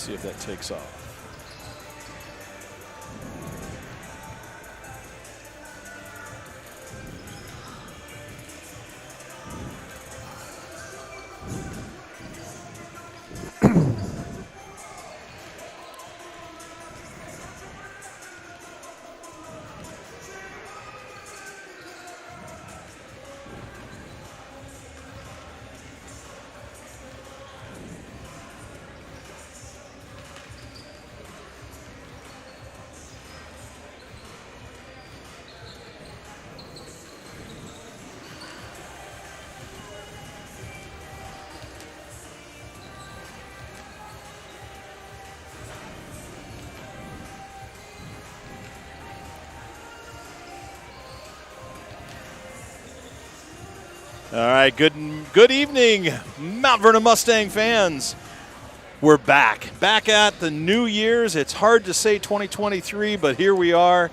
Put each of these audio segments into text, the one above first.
see if that takes off. All right, good evening, Mount Vernon Mustang fans. We're back at the New Year's. It's hard to say 2023, but here we are.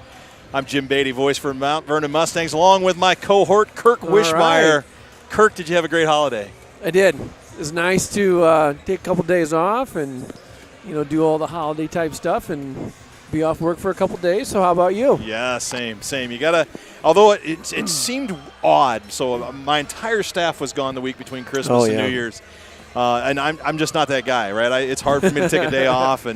I'm Jim Beatty, voice for Mount Vernon Mustangs, along with my cohort, Kirk Wishmeyer. Right. Kirk, did you have a great holiday? I did. It was nice to take a couple days off and, do all the holiday type stuff and be off work for a couple days. So how about you? Yeah, same. You gotta. Although it seemed odd, so my entire staff was gone the week between Christmas and New Year's, and I'm just not that guy, right? It's hard for me to take a day off,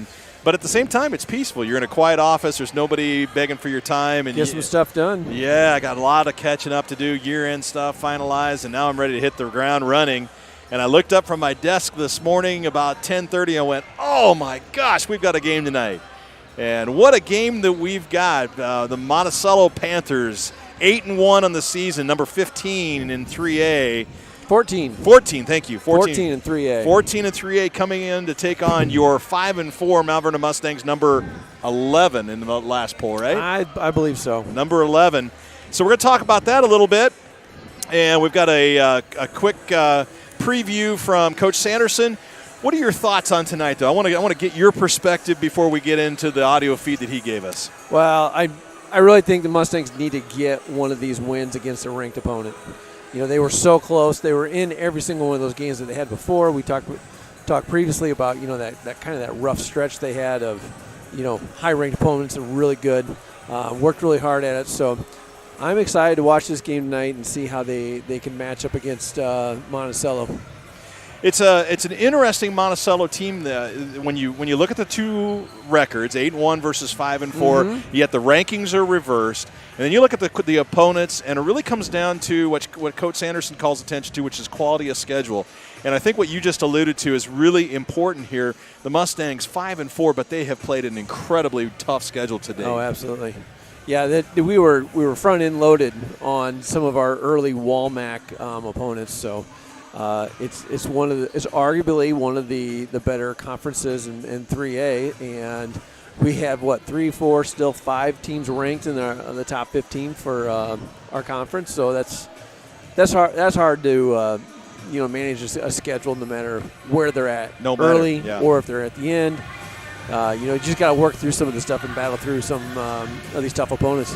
but at the same time, it's peaceful. You're in a quiet office. There's nobody begging for your time, and get some stuff done. Yeah, I got a lot of catching up to do, year-end stuff finalized, and now I'm ready to hit the ground running. And I looked up from my desk this morning about 10:30. I went, "Oh my gosh, we've got a game tonight." And what a game that we've got. The Monticello Panthers, 8-1 on the season, number 15 in 3A. 14, thank you. 14 in 3A. 14 in 3A coming in to take on your 5-4 Mount Vernon Mustangs, number 11 in the last poll, right? I believe so. Number 11. So we're going to talk about that a little bit. And we've got a quick preview from Coach Sanderson. What are your thoughts on tonight, though? I want to get your perspective before we get into the audio feed that he gave us. Well, I really think the Mustangs need to get one of these wins against a ranked opponent. They were so close. They were in every single one of those games that they had before. We talked previously about that kind of that rough stretch they had of high ranked opponents and really good. Worked really hard at it. So I'm excited to watch this game tonight and see how they can match up against Monticello. It's an interesting Monticello team. When you look at the two records, 8-1 versus 5-4, yet the rankings are reversed, and then you look at the opponents, and it really comes down to what Coach Sanderson calls attention to, which is quality of schedule. And I think what you just alluded to is really important here. The Mustangs 5-4, but they have played an incredibly tough schedule today. Oh, absolutely. Yeah, we were front end loaded on some of our early Walmack opponents, so. It's arguably one of the better conferences in 3A, and we have 3, 4, still 5 teams ranked in the top 15 for our conference. So that's hard to manage a schedule no matter where they're at, early or if they're at the end. You just got to work through some of the stuff and battle through some of these tough opponents.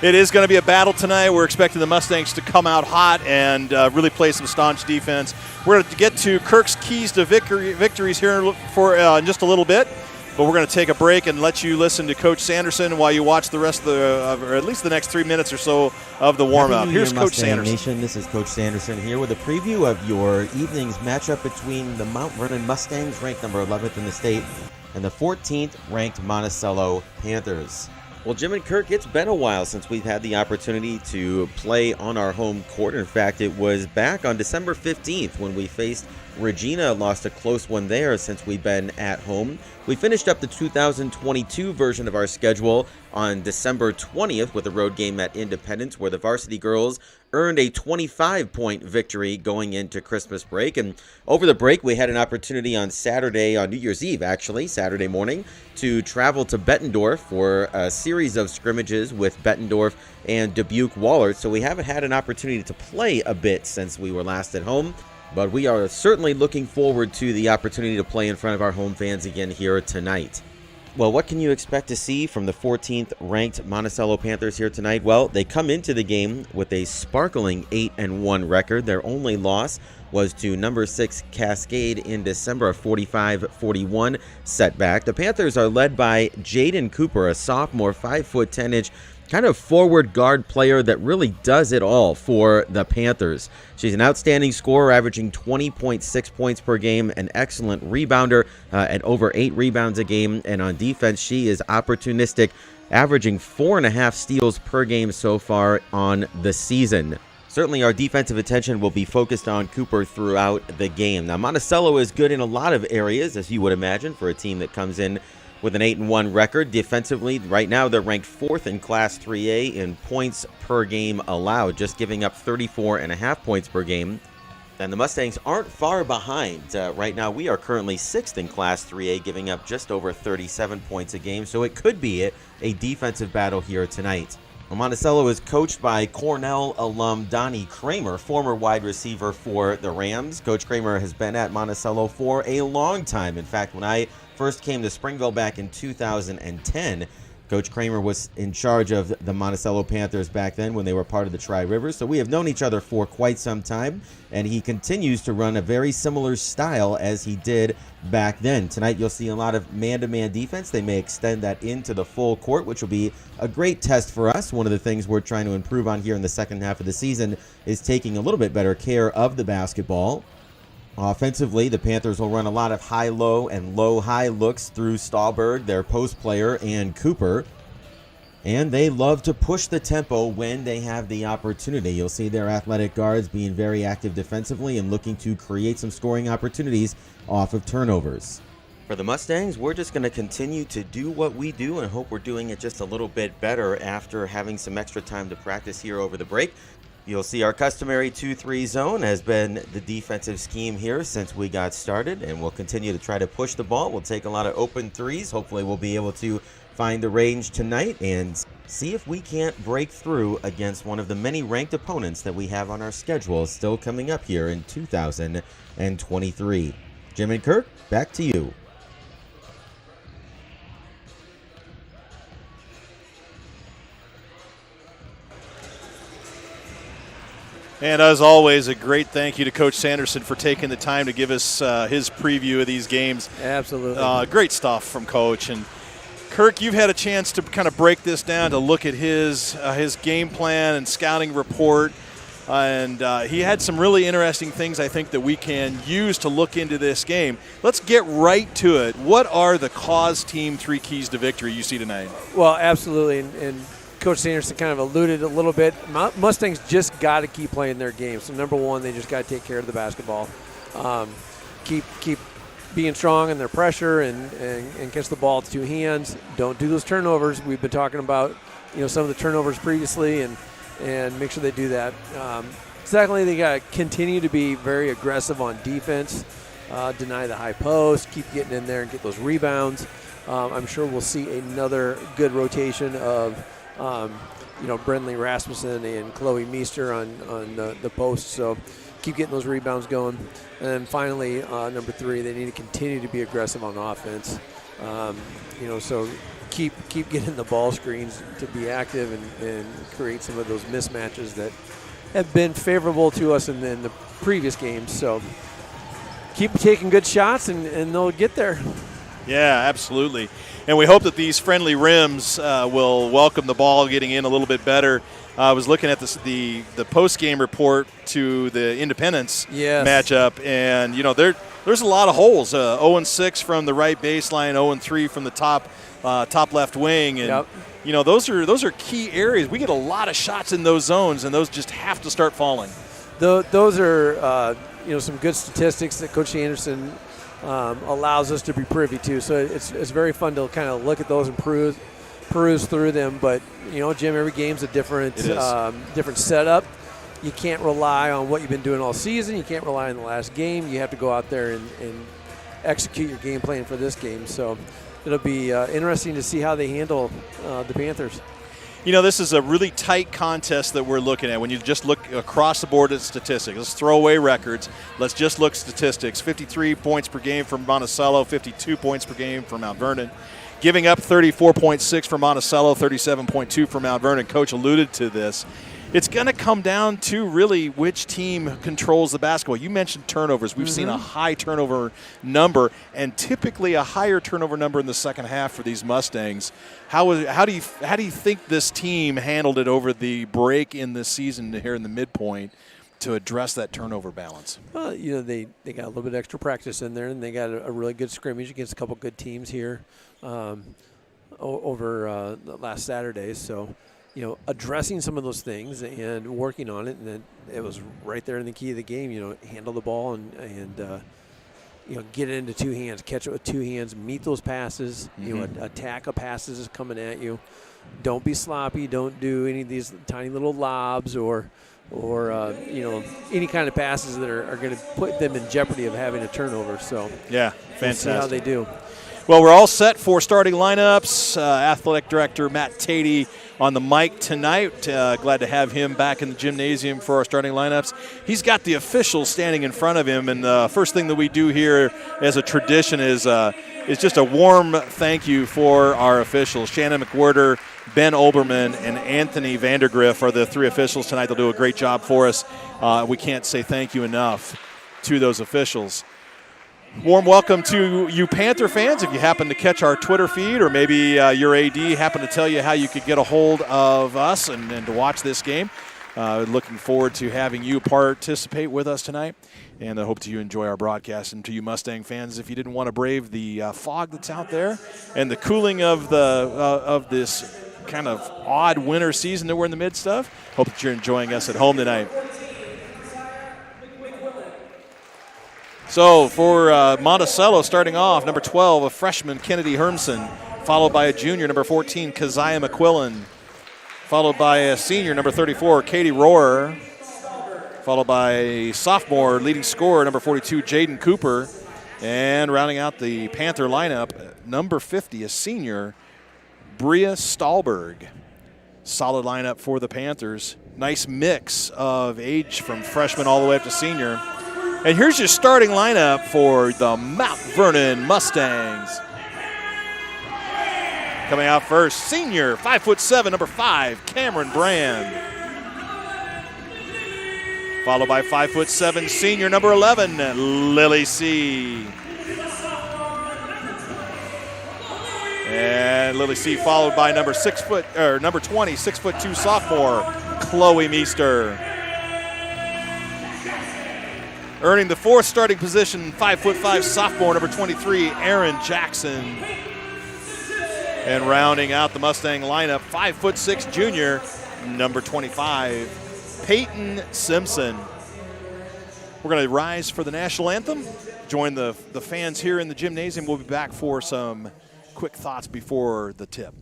It is going to be a battle tonight. We're expecting the Mustangs to come out hot and really play some staunch defense. We're going to get to Kirk's keys to victories here for just a little bit, but we're going to take a break and let you listen to Coach Sanderson while you watch the rest of or at least the next 3 minutes or so of the warm-up. Here's Coach Sanderson. Nation. This is Coach Sanderson here with a preview of your evening's matchup between the Mount Vernon Mustangs, ranked number 11th in the state, and the 14th ranked Monticello Panthers. Well, Jim and Kirk, it's been a while since we've had the opportunity to play on our home court. In fact, it was back on December 15th when we faced Regina, lost a close one there since we've been at home. We finished up the 2022 version of our schedule on December 20th with a road game at Independence, where the Varsity girls earned a 25-point victory going into Christmas break. And over the break, we had an opportunity on Saturday, on New Year's Eve, actually, Saturday morning, to travel to Bettendorf for a series of scrimmages with Bettendorf and Dubuque Wahlert. So we haven't had an opportunity to play a bit since we were last at home. But we are certainly looking forward to the opportunity to play in front of our home fans again here tonight. Well, what can you expect to see from the 14th ranked Monticello Panthers here tonight? Well, they come into the game with a sparkling 8-1 record. Their only loss was to number 6 Cascade in December, a 45-41 setback. The Panthers are led by Jaden Cooper, a sophomore, 5'10" kind of forward guard player that really does it all for the Panthers. She's an outstanding scorer, averaging 20.6 points per game, an excellent rebounder at over 8 rebounds a game, and on defense, she is opportunistic, averaging 4.5 steals per game so far on the season. Certainly our defensive attention will be focused on Cooper throughout the game. Now, Monticello is good in a lot of areas, as you would imagine, for a team that comes in with an 8-1 record. Defensively, right now they're ranked 4th in Class 3A in points per game allowed, just giving up 34.5 points per game. And the Mustangs aren't far behind. Right now we are currently 6th in Class 3A, giving up just over 37 points a game, so it could be a defensive battle here tonight. Monticello is coached by Cornell alum Donnie Kramer, former wide receiver for the Rams. Coach Kramer has been at Monticello for a long time. In fact, when I first came to Springville back in 2010, Coach Kramer was in charge of the Monticello Panthers back then when they were part of the Tri-Rivers. So we have known each other for quite some time, and he continues to run a very similar style as he did back then. Tonight you'll see a lot of man-to-man defense. They may extend that into the full court, which will be a great test for us. One of the things we're trying to improve on here in the second half of the season is taking a little bit better care of the basketball. Offensively, the Panthers will run a lot of high-low and low-high looks through Stahlberg, their post player, and Cooper. And they love to push the tempo when they have the opportunity. You'll see their athletic guards being very active defensively and looking to create some scoring opportunities off of turnovers. For the Mustangs, we're just going to continue to do what we do and hope we're doing it just a little bit better after having some extra time to practice here over the break. You'll see our customary 2-3 zone has been the defensive scheme here since we got started, and we'll continue to try to push the ball. We'll take a lot of open threes. Hopefully we'll be able to find the range tonight and see if we can't break through against one of the many ranked opponents that we have on our schedule still coming up here in 2023. Jim and Kirk, back to you. And as always, a great thank you to Coach Sanderson for taking the time to give us his preview of these games. Absolutely. Great stuff from Coach. And Kirk, you've had a chance to kind of break this down, to look at his game plan and scouting report. And he had some really interesting things, I think, that we can use to look into this game. Let's get right to it. What are the cause team 3 keys to victory you see tonight? Well, absolutely. And Coach Sanderson kind of alluded a little bit. Mustangs just got to keep playing their game. So number one, they just got to take care of the basketball. Keep being strong in their pressure and catch the ball with 2 hands. Don't do those turnovers. We've been talking about some of the turnovers previously, and make sure they do that. Secondly, they got to continue to be very aggressive on defense. Deny the high post. Keep getting in there and get those rebounds. I'm sure we'll see another good rotation of Brentley Rasmussen and Chloe Meester on the post. So keep getting those rebounds going. And then finally, number 3, they need to continue to be aggressive on offense. So keep getting the ball screens to be active and create some of those mismatches that have been favorable to us in the previous games. So keep taking good shots and they'll get there. Yeah, absolutely. And we hope that these friendly rims will welcome the ball getting in a little bit better. I was looking at the post-game report to the Independence matchup, and there's a lot of holes. 0-6 from the right baseline, 0-3 from the top left wing, and those are key areas. We get a lot of shots in those zones, and those just have to start falling. Those are some good statistics that Coach Anderson allows us to be privy to. So it's very fun to kind of look at those and peruse through them. But Jim, every game's a different setup. You can't rely on what you've been doing all season. You can't rely on the last game. You have to go out there and execute your game plan for this game. So it'll be interesting to see how they handle the Panthers. This is a really tight contest that we're looking at. When you just look across the board at statistics, let's throw away records. Let's just look statistics. 53 points per game from Monticello, 52 points per game from Mount Vernon. Giving up 34.6 for Monticello, 37.2 for Mount Vernon. Coach alluded to this. It's going to come down to really which team controls the basketball. You mentioned turnovers. We've seen a high turnover number, and typically a higher turnover number in the second half for these Mustangs. How do you think this team handled it over the break in the season here in the midpoint to address that turnover balance? Well, they got a little bit extra practice in there, and they got a really good scrimmage against a couple good teams here over the last Saturday. So, addressing some of those things and working on it, and then it was right there in the key of the game. Handle the ball and get it into two hands, catch it with two hands, meet those passes. Attack a passes is coming at you. Don't be sloppy. Don't do any of these tiny little lobs or any kind of passes that are going to put them in jeopardy of having a turnover. So yeah, fantastic. We'll see how they do. Well, we're all set for starting lineups. Athletic Director Matt Tatey on the mic tonight. Glad to have him back in the gymnasium for our starting lineups. He's got the officials standing in front of him, and the first thing that we do here as a tradition is just a warm thank you for our officials. Shannon McWhirter, Ben Olbermann, and Anthony Vandergriff are the three officials tonight. They'll do a great job for us. We can't say thank you enough to those officials. Warm welcome to you Panther fans. If you happen to catch our Twitter feed, or maybe your AD happened to tell you how you could get a hold of us and to watch this game, looking forward to having you participate with us tonight. And I hope that you enjoy our broadcast. And to you Mustang fans, if you didn't want to brave the fog that's out there and the cooling of this kind of odd winter season that we're in the midst of, hope that you're enjoying us at home tonight. So for Monticello, starting off, number 12, a freshman, Kennedy Hermson, followed by a junior, number 14, Keziah McQuillan, followed by a senior, number 34, Katie Rohrer, followed by a sophomore, leading scorer, number 42, Jaden Cooper, and rounding out the Panther lineup, number 50, a senior, Bria Stahlberg. Solid lineup for the Panthers. Nice mix of age from freshman all the way up to senior. And here's your starting lineup for the Mount Vernon Mustangs. Coming out first, senior, 5'7", number 5, Cameron Brand. Followed by 5'7", senior, number 11, Lily C. And Lily C. followed by number 20, 6'2" sophomore, Chloe Meester. Earning the fourth starting position, 5'5" sophomore, number 23, Aaron Jackson. And rounding out the Mustang lineup, 5'6" junior, number 25, Peyton Simpson. We're going to rise for the national anthem. Join the fans here in the gymnasium. We'll be back for some quick thoughts before the tip.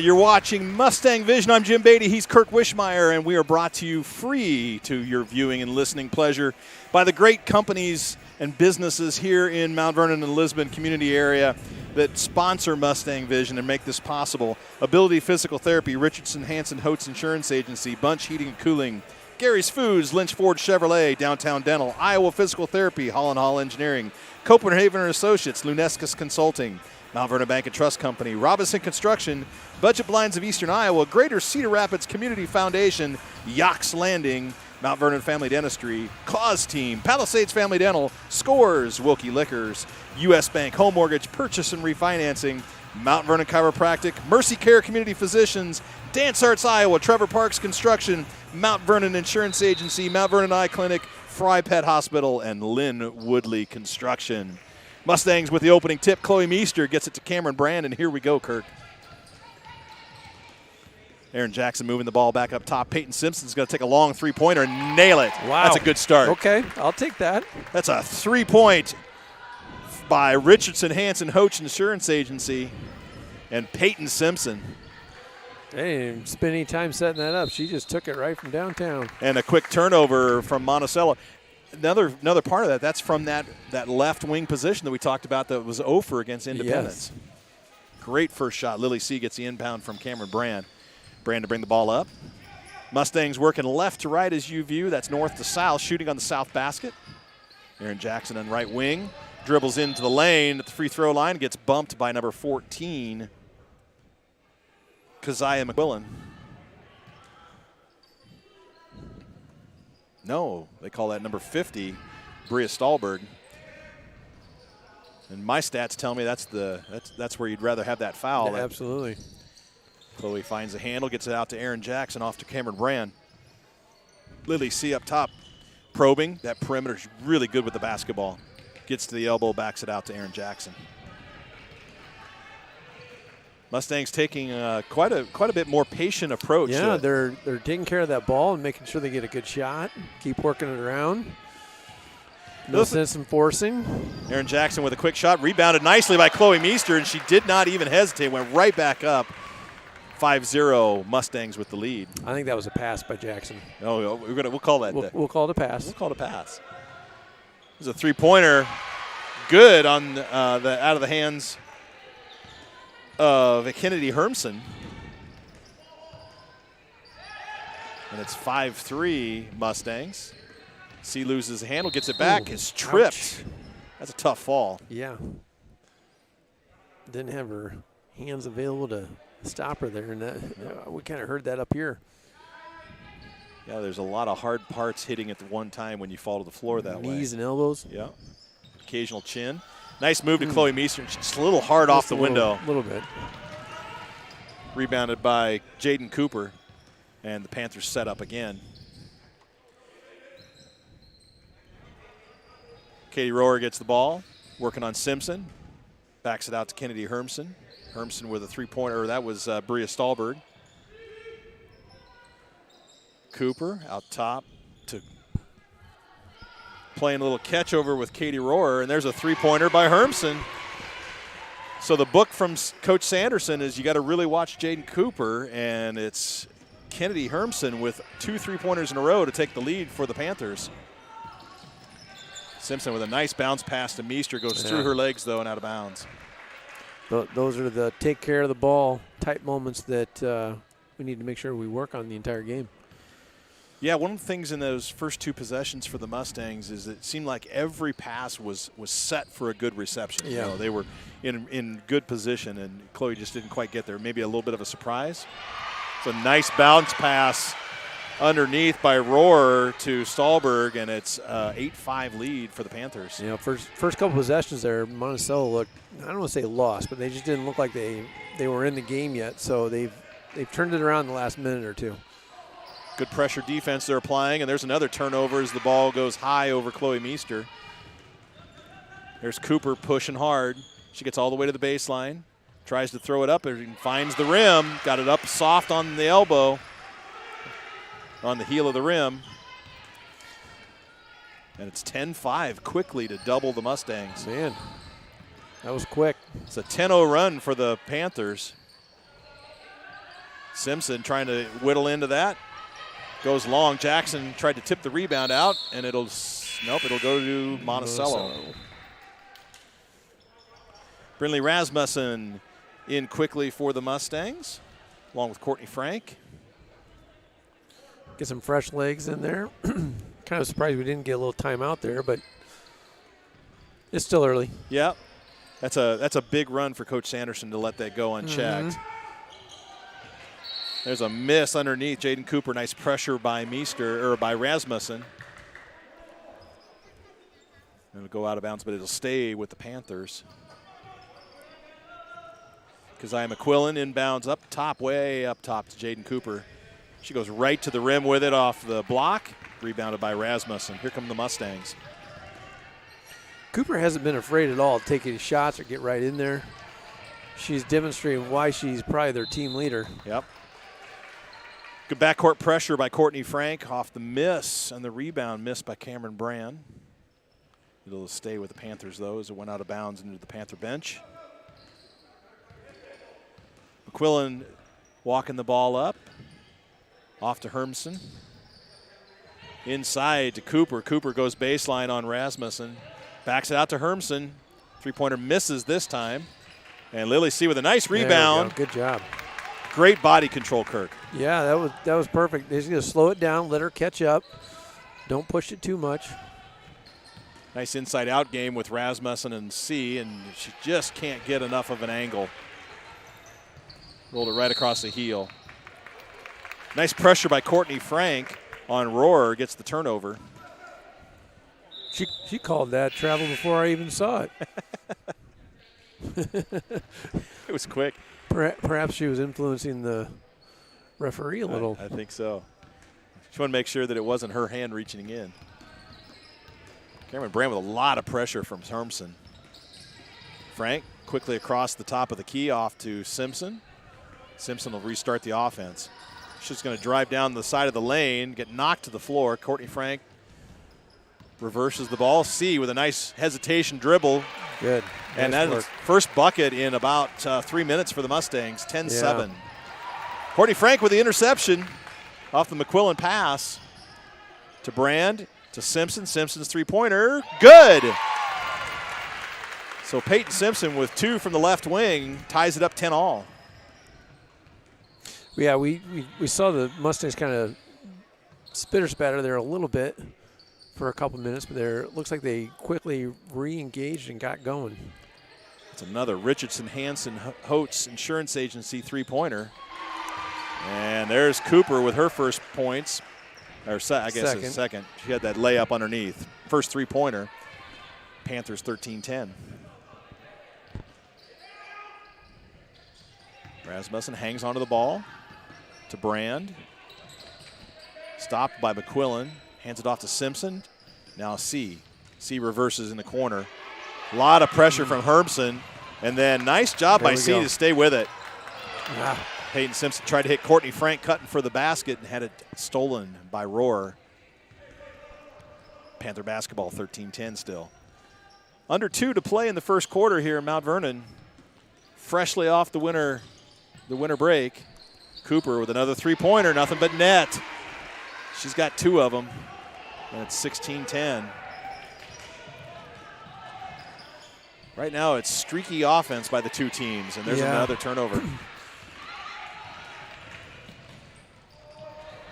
You're watching Mustang Vision. I'm Jim Beatty. He's Kirk Wishmeyer, and we are brought to you free to your viewing and listening pleasure by the great companies and businesses here in Mount Vernon and Lisbon community area. that sponsor Mustang Vision and make this possible. Ability Physical Therapy, Richardson Hanson Hotes Insurance Agency, Bunch Heating and Cooling, Gary's Foods, Lynch Ford Chevrolet, Downtown Dental, Iowa Physical Therapy, Holland Hall Engineering, Copenhagen Associates, Lunescus Consulting, Mount Vernon Bank and Trust Company, Robinson Construction, Budget Blinds of Eastern Iowa, Greater Cedar Rapids Community Foundation, Yox Landing, Mount Vernon Family Dentistry, Cause Team, Palisades Family Dental, Scores, Wilkie Liquors, U.S. Bank Home Mortgage, Purchase and Refinancing, Mount Vernon Chiropractic, Mercy Care Community Physicians, Dance Arts Iowa, Trevor Parks Construction, Mount Vernon Insurance Agency, Mount Vernon Eye Clinic, Fry Pet Hospital, and Lynn Woodley Construction. Mustangs with the opening tip. Chloe Meester gets it to Cameron Brand, and here we go, Kirk. Aaron Jackson moving the ball back up top. Peyton Simpson's going to take a long three-pointer and nail it. Wow. That's a good start. Okay, I'll take that. That's a 3-point by Richardson Hanson Hoach Insurance Agency and Peyton Simpson. They didn't spend any time setting that up. She just took it right from downtown. And a quick turnover from Monticello. Another part of that's from that left wing position that we talked about that was over against Independence. Yes. Great first shot. Lily C gets the inbound from Cameron Brand. Brand to bring the ball up. Mustangs working left to right as you view. That's north to south, shooting on the south basket. Aaron Jackson on right wing. Dribbles into the lane at the free throw line. Gets bumped by number 14, Keziah McQuillan. No, they call that number 50, Bria Stahlberg. And my stats tell me that's where you'd rather have that foul. Yeah, absolutely. Chloe finds a handle, gets it out to Aaron Jackson, off to Cameron Brand. Lily C up top, probing. That perimeter's really good with the basketball. Gets to the elbow, backs it out to Aaron Jackson. Mustangs taking quite a bit more patient approach. Yeah, they're taking care of that ball and making sure they get a good shot. Keep working it around. No sense in forcing. Aaron Jackson with a quick shot, rebounded nicely by Chloe Meester, and she did not even hesitate. Went right back up. 5-0 Mustangs with the lead. I think that was a pass by Jackson. Oh, we'll call that. We'll call it a pass. We'll call it a pass. It was a three-pointer, good on out of the hands of Kennedy Hermson. And it's 5-3 Mustangs. C loses the handle, gets it back, is tripped. Ouch. That's a tough fall. Yeah. Didn't have her hands available to stop her there, and we kind of heard that up here. Yeah, there's a lot of hard parts hitting at the one time when you fall to the floor that way. Knees and elbows. Yeah. Occasional chin. Nice move to Chloe Meester. Just a little hard off the window. A little bit. Rebounded by Jaden Cooper, and the Panthers set up again. Katie Rohr gets the ball, working on Simpson. Backs it out to Kennedy Hermson. Hermson with a three-pointer. That was Bria Stahlberg. Cooper out top to playing a little catch-over with Katie Rohr, and there's a three-pointer by Hermson. So the book from Coach Sanderson is you got to really watch Jaden Cooper, and it's Kennedy Hermson with 2 3-pointers in a row to take the lead for the Panthers. Simpson with a nice bounce pass to Meester, goes through her legs, though, and out of bounds. Those are the take care of the ball type moments that we need to make sure we work on the entire game. Yeah, one of the things in those first 2 possessions for the Mustangs is it seemed like every pass was set for a good reception. Yeah. You know, they were in good position, and Chloe just didn't quite get there. Maybe a little bit of a surprise. It's a nice bounce pass underneath by Rohr to Stahlberg, and it's 8-5 lead for the Panthers. You know, first couple possessions there, Monticello looked, I don't want to say lost, but they just didn't look like they were in the game yet. So they've turned it around in the last minute or two. Good pressure defense they're applying, and there's another turnover as the ball goes high over Chloe Meester. There's Cooper pushing hard. She gets all the way to the baseline, tries to throw it up and finds the rim. Got it up soft on the elbow, on the heel of the rim. And it's 10-5 quickly to double the Mustangs. Man, that was quick. It's a 10-0 run for the Panthers. Simpson trying to whittle into that. Goes long. Jackson tried to tip the rebound out, and it'll go to Monticello. Brynlee Rasmussen in quickly for the Mustangs, along with Courtney Frank. Get some fresh legs in there. Kind of surprised we didn't get a little timeout there, but it's still early. Yep. That's a big run for Coach Sanderson to let that go unchecked. There's a miss underneath. Jaden Cooper, nice pressure by by Rasmussen. It'll go out of bounds, but it'll stay with the Panthers. Keziah McQuillan inbounds up top, way up top to Jaden Cooper. She goes right to the rim with it off the block. Rebounded by Rasmussen. Here come the Mustangs. Cooper hasn't been afraid at all to take any shots or get right in there. She's demonstrating why she's probably their team leader. Yep. Good backcourt pressure by Courtney Frank off the miss, and the rebound missed by Cameron Brand. It'll stay with the Panthers, though, as it went out of bounds into the Panther bench. McQuillan walking the ball up. Off to Hermsen. Inside to Cooper. Cooper goes baseline on Rasmussen. Backs it out to Hermsen. Three-pointer misses this time. And Lily C with a nice rebound. Good job. Great body control, Kirk. Yeah, that was perfect. They're just going to slow it down, let her catch up. Don't push it too much. Nice inside-out game with Rasmussen and C, and she just can't get enough of an angle. Rolled it right across the heel. Nice pressure by Courtney Frank on Rohr, gets the turnover. She called that travel before I even saw it. It was quick. Perhaps she was influencing the referee a little. I think so. She wanted to make sure that it wasn't her hand reaching in. Cameron Brand with a lot of pressure from Hermsen. Frank quickly across the top of the key off to Simpson. Simpson will restart the offense. She's going to drive down the side of the lane, get knocked to the floor. Courtney Frank reverses the ball. C with a nice hesitation dribble. Good. And nice that is first bucket in about 3 minutes for the Mustangs, 10-7. Yeah. Courtney Frank with the interception off the McQuillan pass to Brand, to Simpson. Simpson's three-pointer, good. So Peyton Simpson with 2 from the left wing ties it up 10-all. Yeah, we saw the Mustangs kind of spitter-spatter there a little bit for a couple minutes, but it looks like they quickly re-engaged and got going. It's another Richardson Hansen Holtz Insurance Agency three-pointer. And there's Cooper with her first points. Or I guess it's second. She had that layup underneath. First three-pointer. Panthers 13-10. Rasmussen hangs onto the ball to Brand. Stopped by McQuillan. Hands it off to Simpson. Now C. C reverses in the corner. A lot of pressure from Hermsen. And then nice job by C to stay with it. Yeah. Peyton Simpson tried to hit Courtney Frank cutting for the basket and had it stolen by Rohr. Panther basketball 13-10 still. Under 2 to play in the first quarter here in Mount Vernon. Freshly off the winter break. Cooper with another three-pointer, nothing but net. She's got 2 of them. And it's 16-10. Right now it's streaky offense by the 2 teams, and there's another turnover.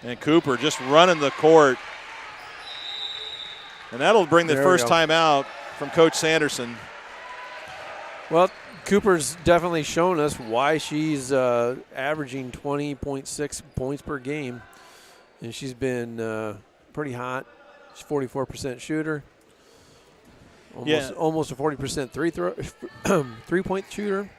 And Cooper just running the court. And that'll bring the first timeout from Coach Sanderson. Well, Cooper's definitely shown us why she's averaging 20.6 points per game. And she's been pretty hot. She's 44% shooter. Almost a 40% three-point shooter.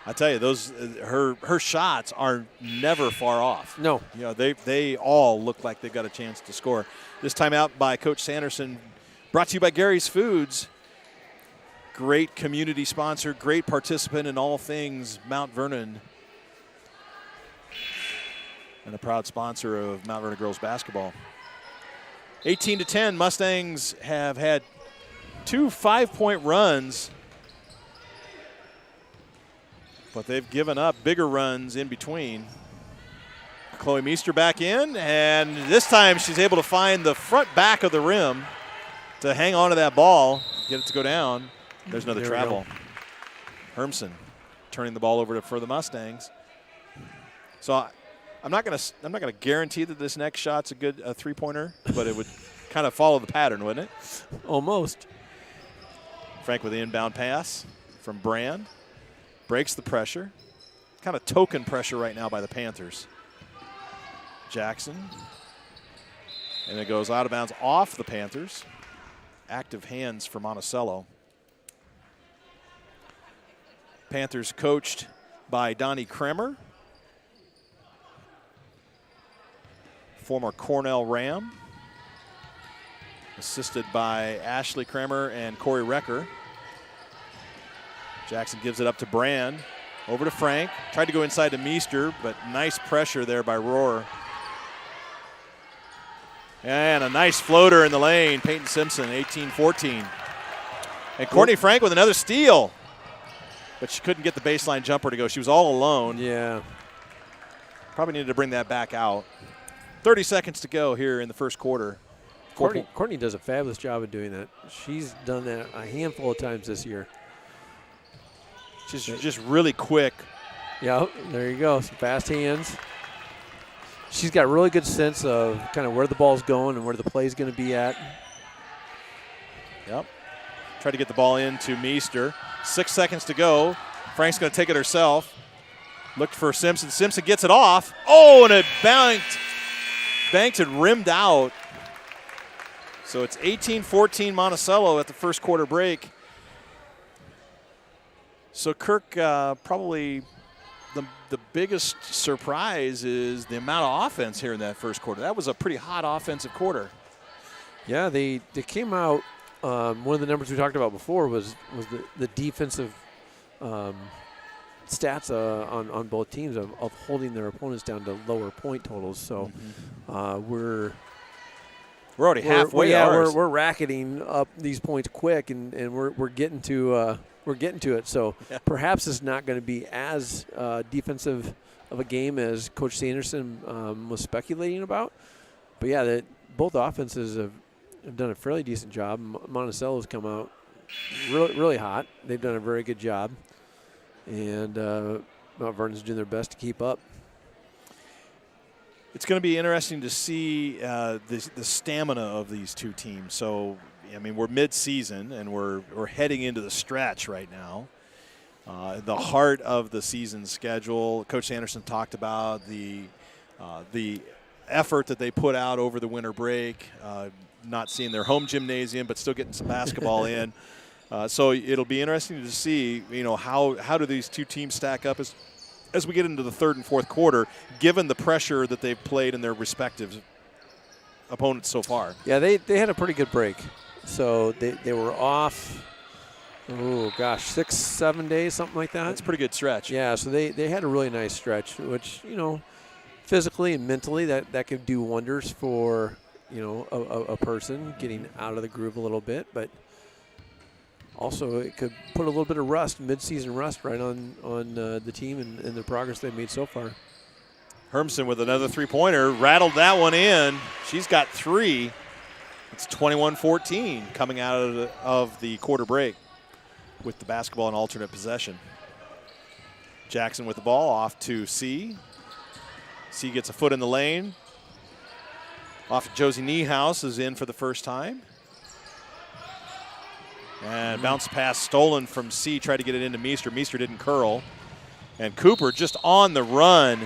I tell you, those her shots are never far off. No. You know, they all look like they've got a chance to score. This timeout by Coach Sanderson, brought to you by Gary's Foods. Great community sponsor, great participant in all things Mount Vernon, and a proud sponsor of Mount Vernon girls basketball. 18-10, Mustangs have had 2 5-point runs, but they've given up bigger runs in between. Chloe Meester back in, and this time she's able to find the front back of the rim to hang on to that ball, get it to go down. There's another There we travel. Hermsen turning the ball over for the Mustangs. So I'm not gonna guarantee that this next shot's a three-pointer, but it would kind of follow the pattern, wouldn't it? Almost. Frank with the inbound pass from Brand. Breaks the pressure. Kind of token pressure right now by the Panthers. Jackson. And it goes out of bounds off the Panthers. Active hands for Monticello. Panthers coached by Donnie Kremer, former Cornell Ram, assisted by Ashley Kremer and Corey Recker. Jackson gives it up to Brand, over to Frank, tried to go inside to Meester, but nice pressure there by Rohr. And a nice floater in the lane, Peyton Simpson, 18-14. And Courtney Frank with another steal. But she couldn't get the baseline jumper to go. She was all alone. Yeah. Probably needed to bring that back out. 30 seconds to go here in the first quarter. Courtney does a fabulous job of doing that. She's done that a handful of times this year. She's just really quick. Yeah, there you go. Some fast hands. She's got a really good sense of kind of where the ball's going and where the play's going to be at. Yep. Try to get the ball into Meester. 6 seconds to go. Frank's going to take it herself. Looked for Simpson. Simpson gets it off. Oh, and it banked and rimmed out. So it's 18-14 Monticello at the first quarter break. So Kirk, probably the biggest surprise is the amount of offense here in that first quarter. That was a pretty hot offensive quarter. Yeah, they came out. One of the numbers we talked about before was the defensive stats on both teams of holding their opponents down to lower point totals. So we're already halfway. We're racketing up these points quick, and we're getting to it. So perhaps it's not going to be as defensive of a game as Coach Sanderson was speculating about. But yeah, both offenses have done a fairly decent job. Monticello's come out really hot. They've done a very good job, and Mount Vernon's doing their best to keep up. It's going to be interesting to see the stamina of these two teams. So, I mean, we're mid-season, and we're heading into the stretch right now. The heart of the season schedule. Coach Anderson talked about the effort that they put out over the winter break, not seeing their home gymnasium, but still getting some basketball in. So it'll be interesting to see, how do these two teams stack up as we get into the third and fourth quarter, given the pressure that they've played in their respective opponents so far. Yeah, they had a pretty good break. So they were off, 6-7 days, something like that. That's a pretty good stretch. Yeah, so they had a really nice stretch, which, physically and mentally that could do wonders for, a person getting out of the groove a little bit. But also it could put a little bit of rust, mid-season rust, right on the team and the progress they've made so far. Hermsen with another three-pointer, rattled that one in. She's got three. It's 21-14 coming out of the quarter break with the basketball in alternate possession. Jackson with the ball off to C. C gets a foot in the lane. Off to Josie Niehaus, is in for the first time. And bounce pass stolen from C, tried to get it into Meester. Meester didn't curl. And Cooper just on the run.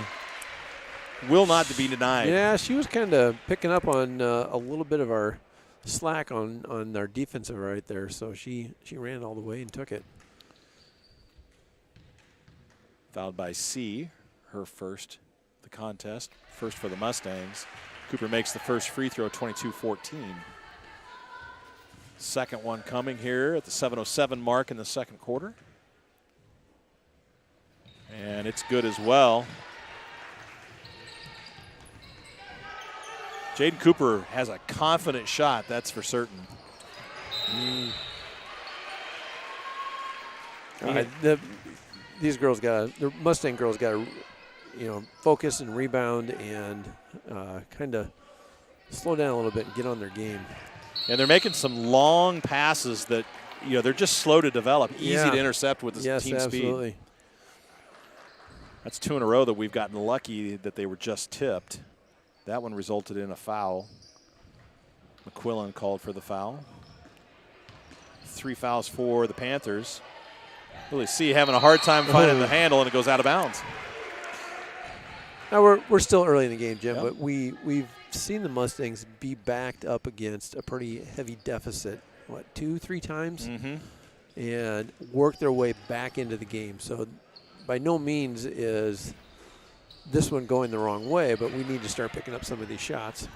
Will not be denied. Yeah, she was kind of picking up on a little bit of our slack on our defensive right there. So she ran all the way and took it. Fouled by C, her first the contest. First for the Mustangs. Cooper makes the first free throw, 22-14. Second one coming here at the 7:07 mark in the second quarter. And it's good as well. Jaden Cooper has a confident shot, that's for certain. These girls the Mustang girls got to, focus and rebound and kind of slow down a little bit and get on their game. And they're making some long passes that they're just slow to develop, easy Yeah. to intercept with the team absolutely. speed. That's 2 in a row that we've gotten lucky that they were just tipped. That one resulted in a foul. McQuillan called for the foul. 3 fouls for the Panthers. Lily C having a hard time finding the handle, and it goes out of bounds. Now we're still early in the game, Jim, Yep. but we've seen the Mustangs be backed up against a pretty heavy deficit, 2-3 times, and work their way back into the game. So by no means is this one going the wrong way, but we need to start picking up some of these shots.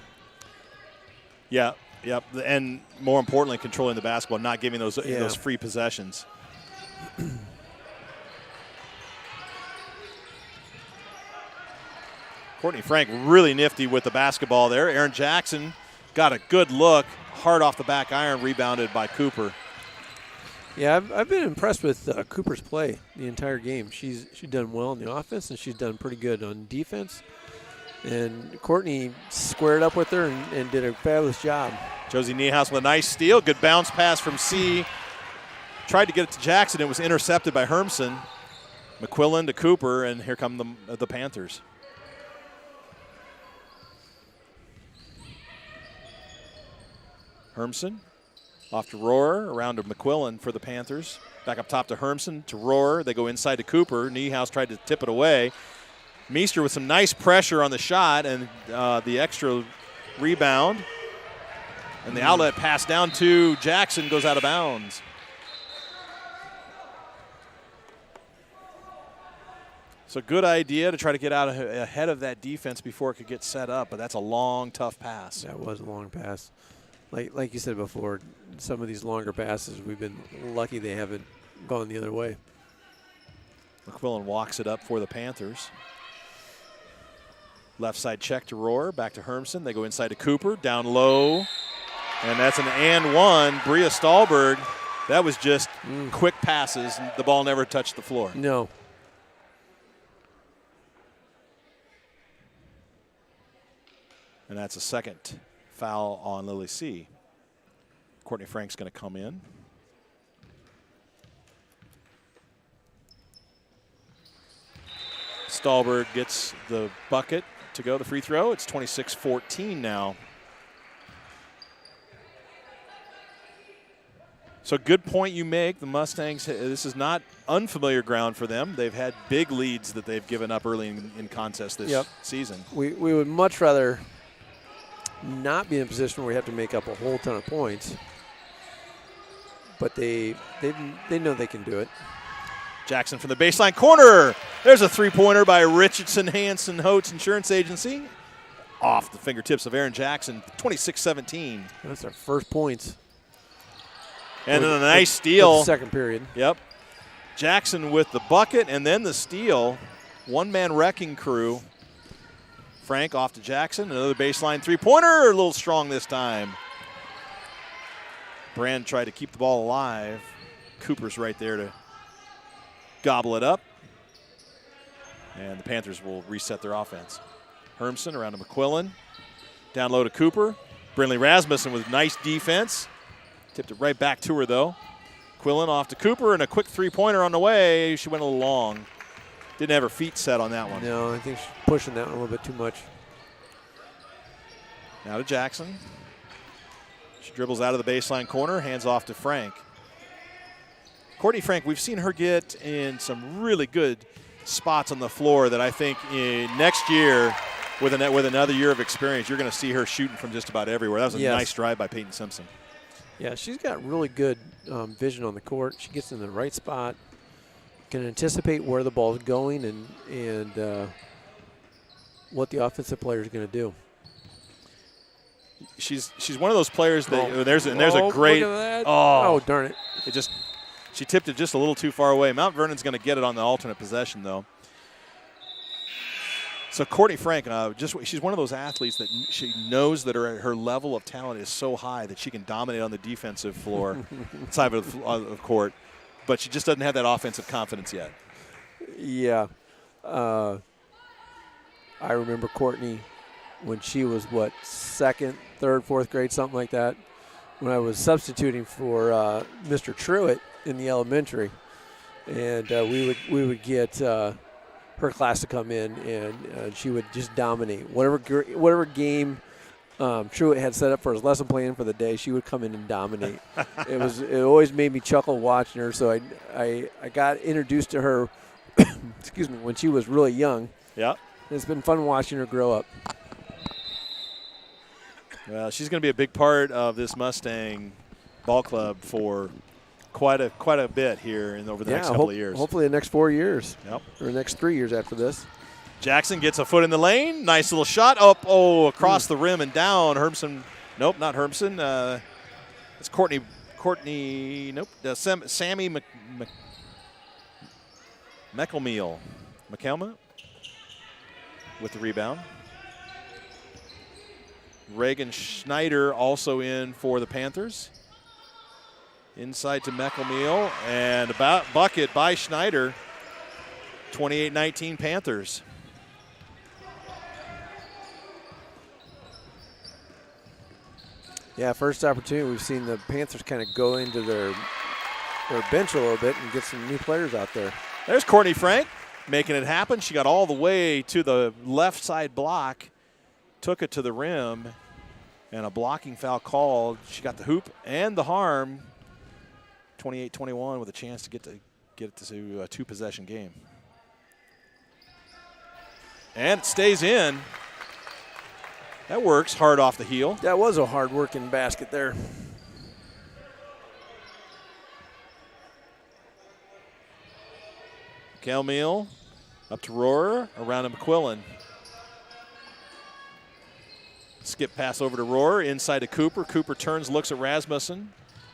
Yeah, yep, and more importantly, controlling the basketball, not giving those free possessions. Courtney Frank really nifty with the basketball there. Aaron Jackson got a good look, hard off the back iron, rebounded by Cooper. Yeah, I've been impressed with Cooper's play the entire game. She's done well on the offense, and she's done pretty good on defense. And Courtney squared up with her and did a fabulous job. Josie Niehaus with a nice steal. Good bounce pass from C. Tried to get it to Jackson. It was intercepted by Hermson. McQuillan to Cooper, and here come the Panthers. Hermson off to Rohrer, around to McQuillan for the Panthers. Back up top to Hermson, to Rohrer. They go inside to Cooper. Niehaus tried to tip it away. Meester with some nice pressure on the shot and the extra rebound. And the outlet pass down to Jackson goes out of bounds. So good idea to try to get out ahead of that defense before it could get set up, but that's a long, tough pass. That was a long pass. Like you said before, some of these longer passes, we've been lucky they haven't gone the other way. McQuillan walks it up for the Panthers. Left side check to Rohrer, back to Hermson. They go inside to Cooper, down low. And that's an and one. Bria Stahlberg, that was just quick passes. The ball never touched the floor. No. And that's a second foul on Lily C. Courtney Frank's going to come in. Stahlberg gets the bucket to go, the free throw. It's 26-14 now. So good point you make. The Mustangs, this is not unfamiliar ground for them. They've had big leads that they've given up early in contests this season. We would much rather not be in a position where we have to make up a whole ton of points. But they know they can do it. Jackson from the baseline corner. There's a three-pointer by Richardson Hansen Holtz Insurance Agency. Off the fingertips of Aaron Jackson, 26-17. That's our first points. And then a nice steal. Second period. Yep. Jackson with the bucket and then the steal. One-man wrecking crew. Frank off to Jackson. Another baseline three-pointer. A little strong this time. Brand tried to keep the ball alive. Cooper's right there to gobble it up. And the Panthers will reset their offense. Hermson around to McQuillan. Down low to Cooper. Brinley Rasmussen with nice defense. Tipped it right back to her, though. Quillen off to Cooper, and a quick three-pointer on the way. She went a little long. Didn't have her feet set on that one. No, I think she's pushing that one a little bit too much. Now to Jackson. She dribbles out of the baseline corner, hands off to Frank. Courtney Frank, we've seen her get in some really good spots on the floor that I think next year, with another year of experience, you're going to see her shooting from just about everywhere. That was a nice drive by Peyton Simpson. Yeah, she's got really good vision on the court. She gets in the right spot, can anticipate where the ball is going and what the offensive player is going to do. She's one of those players that there's a great look at that. Oh darn it! She tipped it just a little too far away. Mount Vernon's going to get it on the alternate possession though. So Courtney Frank, she's one of those athletes that she knows that her level of talent is so high that she can dominate on the defensive floor, side of court, but she just doesn't have that offensive confidence yet. Yeah, I remember Courtney when she was second, third, fourth grade, something like that. when I was substituting for Mr. Truitt in the elementary, and we would get her class to come in, and she would just dominate whatever game Truitt had set up for his lesson plan for the day. She would come in and dominate. It always made me chuckle watching her. So I got introduced to her, excuse me, when she was really young. Yeah, it's been fun watching her grow up. Well, she's going to be a big part of this Mustang ball club for quite a bit here over the next couple of years. Hopefully the next 4 years. Yep. Or the next 3 years after this. Jackson gets a foot in the lane. Nice little shot. Across the rim and down. Hermson. Nope, not Hermson. It's Courtney. Nope. Sammy McElmeal. McElma with the rebound. Reagan Schneider also in for the Panthers. Inside to McElmeal, and about bucket by Schneider. 28-19 Panthers. Yeah, first opportunity we've seen the Panthers kind of go into their bench a little bit and get some new players out there. There's Courtney Frank making it happen. She got all the way to the left side block, took it to the rim, and a blocking foul called. She got the hoop and the harm. 28-21 with a chance to get it to a two-possession game. And it stays in. That works hard off the heel. That was a hard-working basket there. Kelmeal up to Rohrer, around to McQuillan. Skip pass over to Rohrer, inside to Cooper. Cooper turns, looks at Rasmussen.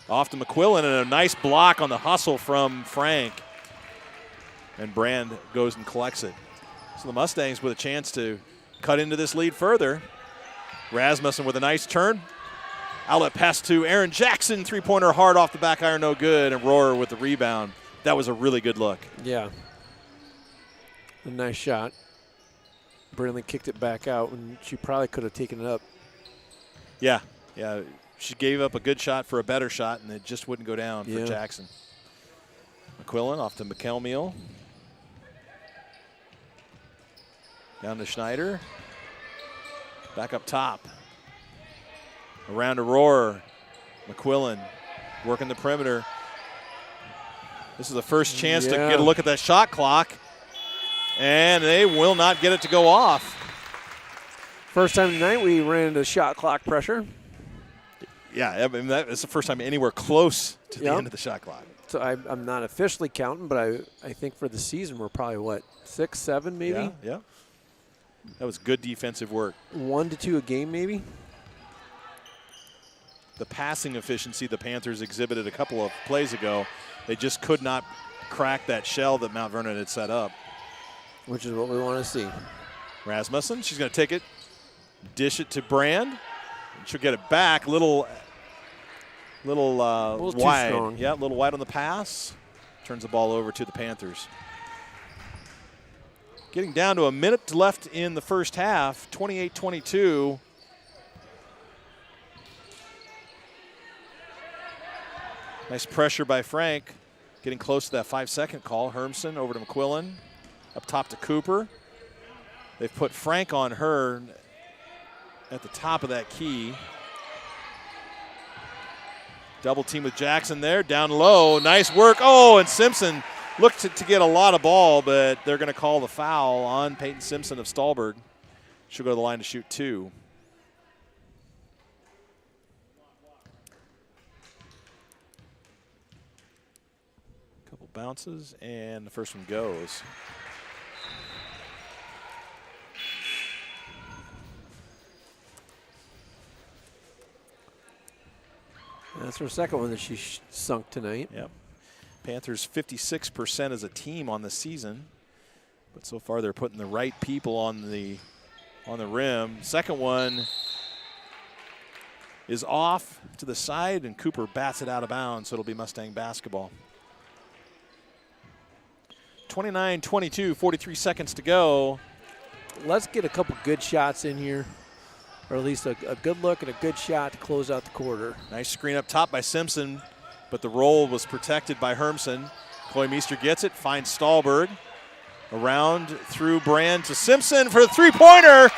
Off to McQuillan, and a nice block on the hustle from Frank. And Brand goes and collects it. So the Mustangs with a chance to cut into this lead further. Rasmussen with a nice turn. Outlet pass to Aaron Jackson. Three-pointer hard off the back iron, no good. And Rohrer with the rebound. That was a really good look. Yeah. A nice shot. Brindley kicked it back out, and she probably could have taken it up. Yeah. She gave up a good shot for a better shot, and it just wouldn't go down for Jackson. McQuillan off to McElmeal. Down to Schneider. Back up top. Around to Rohrer. McQuillan working the perimeter. This is the first chance to get a look at that shot clock. And they will not get it to go off. First time tonight we ran into shot clock pressure. Yeah, I mean, that is the first time anywhere close to the end of the shot clock. So I'm not officially counting, but I think for the season we're probably, 6, 7 maybe? Yeah. That was good defensive work. 1 to 2 a game maybe? The passing efficiency the Panthers exhibited a couple of plays ago, they just could not crack that shell that Mount Vernon had set up. Which is what we want to see. Rasmussen, she's going to take it, dish it to Brand. And she'll get it back, little wide. Too strong. Yeah, a little wide on the pass. Turns the ball over to the Panthers. Getting down to a minute left in the first half, 28-22. Nice pressure by Frank. Getting close to that 5-second call. Hermson over to McQuillan. Up top to Cooper. They've put Frank on her at the top of that key. Double team with Jackson there. Down low. Nice work. Oh, and Simpson looked to get a lot of ball, but they're going to call the foul on Peyton Simpson of Stallberg. She'll go to the line to shoot 2. Couple bounces, and the first one goes. That's her second one that she sunk tonight. Yep. Panthers 56% as a team on the season, but so far they're putting the right people on the rim. Second one is off to the side, and Cooper bats it out of bounds, so it'll be Mustang basketball. 29-22, 43 seconds to go. Let's get a couple good shots in here. or at least a good look and a good shot to close out the quarter. Nice screen up top by Simpson, but the roll was protected by Hermsen. Chloe Meester gets it, finds Stahlberg. Around through Brand to Simpson for the three-pointer.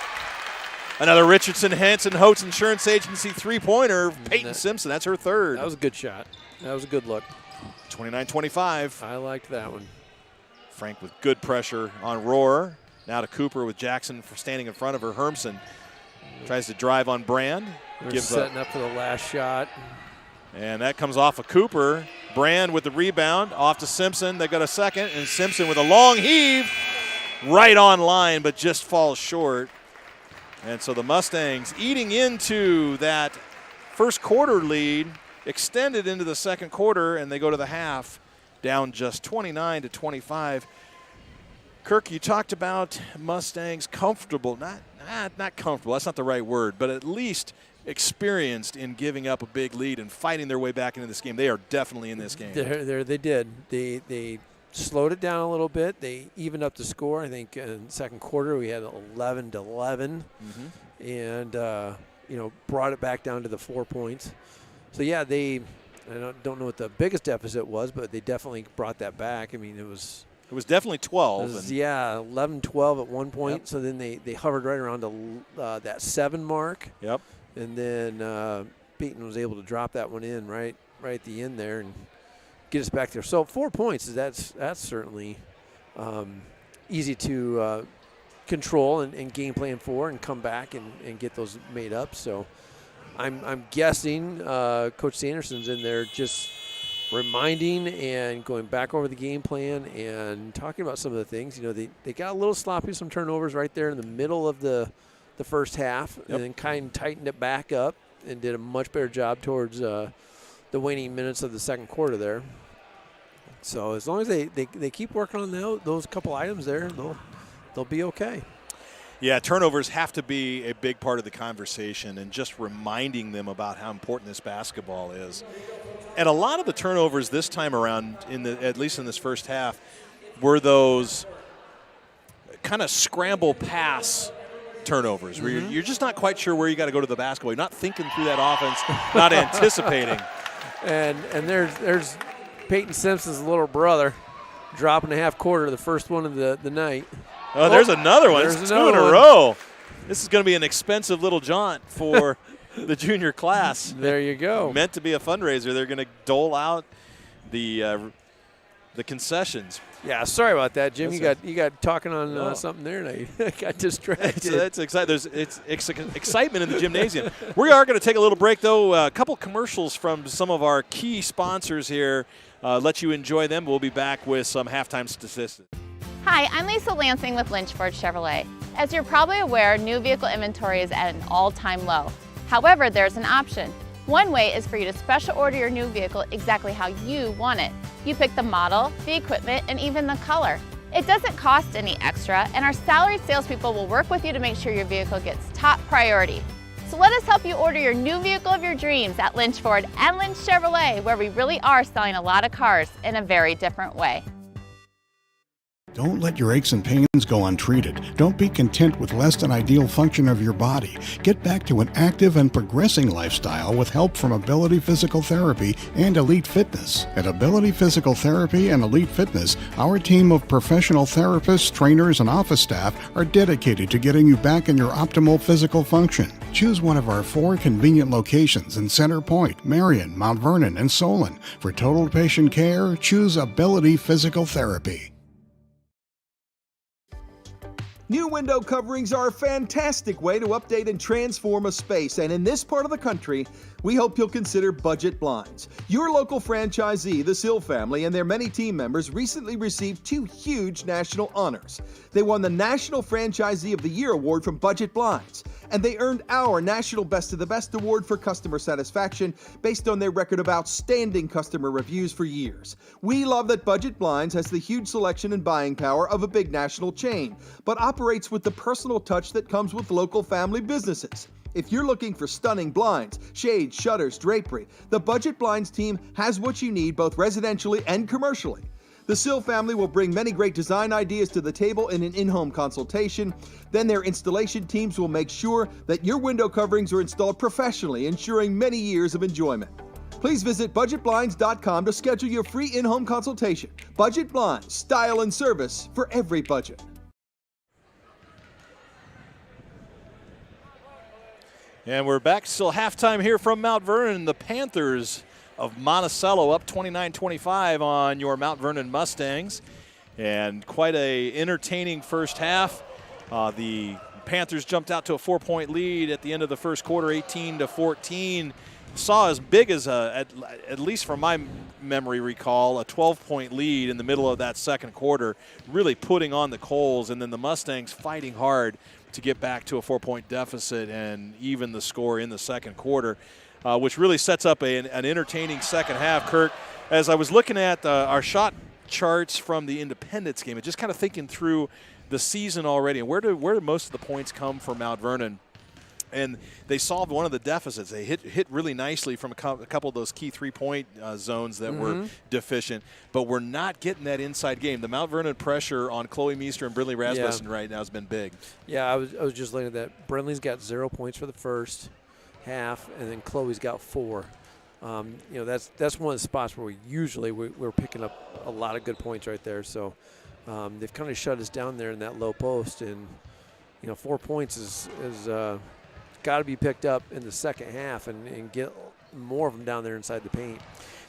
Another Richardson Hanson Holtz Insurance Agency three-pointer. Peyton Simpson, that's her third. That was a good shot. That was a good look. 29-25. I liked that one. Frank with good pressure on Rohr. Now to Cooper with Jackson for standing in front of her. Hermsen tries to drive on Brand. They're setting up for the last shot. And that comes off of Cooper. Brand with the rebound. Off to Simpson. They got a second. And Simpson with a long heave. Right on line, but just falls short. And so the Mustangs eating into that first quarter lead, extended into the second quarter, and they go to the half down just 29-25. Kirk, you talked about Mustangs comfortable. Not comfortable. That's not the right word, but at least experienced in giving up a big lead and fighting their way back into this game. They are definitely in this game. They did. They slowed it down a little bit. They evened up the score. I think in the second quarter we had 11-11, and brought it back down to the 4 points. So yeah, I don't know what the biggest deficit was, but they definitely brought that back. I mean, it was definitely 12. 11-12 at one point. Yep. So then they hovered right around to that 7 mark. Yep. And then Peyton was able to drop that one in right at the end there and get us back there. So 4 points, that's certainly easy to control and game plan for and come back and get those made up. So I'm guessing Coach Sanderson's in there just reminding and going back over the game plan and talking about some of the things. They got a little sloppy, some turnovers right there in the middle of the first half, and then kind of tightened it back up and did a much better job towards the waning minutes of the second quarter there. So as long as they keep working on those couple items there, they'll be okay. Yeah, turnovers have to be a big part of the conversation, and just reminding them about how important this basketball is. And a lot of the turnovers this time around, at least in this first half, were those kind of scramble pass turnovers where you're just not quite sure where you got to go to the basketball. You're not thinking through that offense, not anticipating. And there's Peyton Simpson's little brother dropping a half quarter, the first one of the night. Oh, there's another one. It's two in a row. This is going to be an expensive little jaunt for the junior class. There you go. Meant to be a fundraiser. They're going to dole out the concessions. Yeah, sorry about that, Jim. You got talking on something there, and I got distracted. That's exciting. It's excitement in the gymnasium. We are going to take a little break, though. A couple commercials from some of our key sponsors here. Let you enjoy them. We'll be back with some halftime statistics. Hi, I'm Lisa Lansing with Lynchford Chevrolet. As you're probably aware, new vehicle inventory is at an all-time low. However, there's an option. One way is for you to special order your new vehicle exactly how you want it. You pick the model, the equipment, and even the color. It doesn't cost any extra, and our salaried salespeople will work with you to make sure your vehicle gets top priority. So let us help you order your new vehicle of your dreams at Lynch Ford and Lynch Chevrolet, where we really are selling a lot of cars in a very different way. Don't let your aches and pains go untreated. Don't be content with less than ideal function of your body. Get back to an active and progressing lifestyle with help from Ability Physical Therapy and Elite Fitness. At Ability Physical Therapy and Elite Fitness, our team of professional therapists, trainers, and office staff are dedicated to getting you back in your optimal physical function. Choose one of our 4 convenient locations in Center Point, Marion, Mount Vernon, and Solon. For total patient care, choose Ability Physical Therapy. New window coverings are a fantastic way to update and transform a space, and in this part of the country, we hope you'll consider Budget Blinds. Your local franchisee, the Sill family, and their many team members recently received 2 huge national honors. They won the National Franchisee of the Year award from Budget Blinds, and they earned our National Best of the Best award for customer satisfaction based on their record of outstanding customer reviews for years. We love that Budget Blinds has the huge selection and buying power of a big national chain, but operates with the personal touch that comes with local family businesses. If you're looking for stunning blinds, shades, shutters, drapery, the Budget Blinds team has what you need both residentially and commercially. The Sill family will bring many great design ideas to the table in an in-home consultation. Then their installation teams will make sure that your window coverings are installed professionally, ensuring many years of enjoyment. Please visit budgetblinds.com to schedule your free in-home consultation. Budget Blinds, style and service for every budget. And we're back, still halftime here from Mount Vernon. The Panthers of Monticello up 29-25 on your Mount Vernon Mustangs. And quite a entertaining first half. The Panthers jumped out to a 4-point lead at the end of the first quarter, 18-14. Saw as big as, at least from my memory recall, a 12-point lead in the middle of that second quarter, really putting on the coals. And then the Mustangs fighting hard to get back to a 4-point deficit and even the score in the second quarter, which really sets up an entertaining second half. Kirk, as I was looking at our shot charts from the Independence game, and just kind of thinking through the season already, and where do most of the points come for Mount Vernon? And they solved one of the deficits. They hit really nicely from a couple of those key three-point zones that were deficient, but we're not getting that inside game. The Mount Vernon pressure on Chloe Meester and Brindley Rasmussen right now has been big. Yeah, I was just looking at that. Brindley's got 0 points for the first half, and then Chloe's got 4. That's one of the spots where we're picking up a lot of good points right there. So they've kind of shut us down there in that low post, and 4 points is got to be picked up in the second half and get more of them down there inside the paint.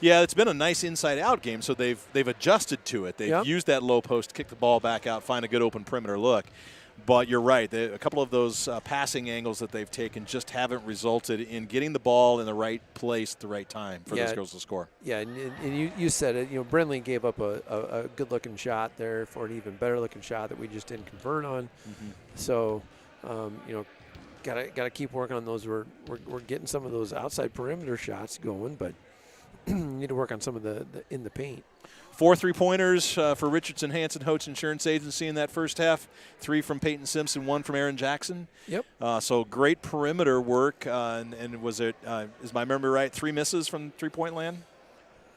Yeah, it's been a nice inside-out game, so they've adjusted to it. They've used that low post to kick the ball back out, find a good open perimeter look. But you're right. A couple of those passing angles that they've taken just haven't resulted in getting the ball in the right place at the right time for those girls to score. Yeah, and you said it. Brindley gave up a good-looking shot there for an even better-looking shot that we just didn't convert on. So, Got to keep working on those. We're getting some of those outside perimeter shots going, but need to work on some of the in the paint. 4 3-pointers for Richardson Hanson Hotes Insurance Agency in that first half. 3 from Peyton Simpson, 1 from Aaron Jackson. Yep. So great perimeter work. And was it, is my memory right, 3 misses from three-point land?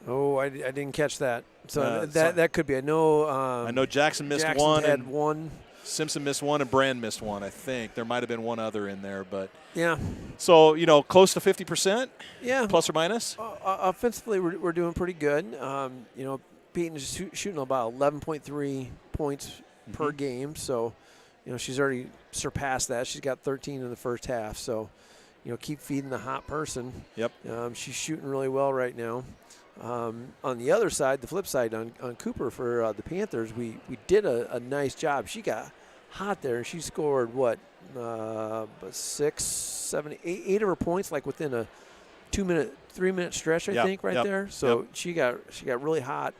Oh, I didn't catch that. So that could be. I know Jackson missed Jackson 1. Had 1. Simpson missed 1 and Brand missed 1, I think. There might have been 1 other in there, but yeah. So, close to 50%? Yeah. Plus or minus? Offensively, we're doing pretty good. Peyton's shooting about 11.3 points per game, so, she's already surpassed that. She's got 13 in the first half, so, keep feeding the hot person. Yep. She's shooting really well right now. On the other side, the flip side, on Cooper for the Panthers, we did a nice job. She got hot there. She scored, 6, 7, 8 of her points, like within a 3-minute stretch, I think, right there. So she got really hot.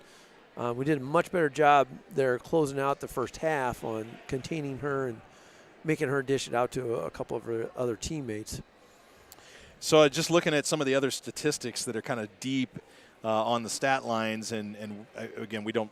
We did a much better job there closing out the first half on containing her and making her dish it out to a couple of her other teammates. So just looking at some of the other statistics that are kind of deep on the stat lines, and again, we don't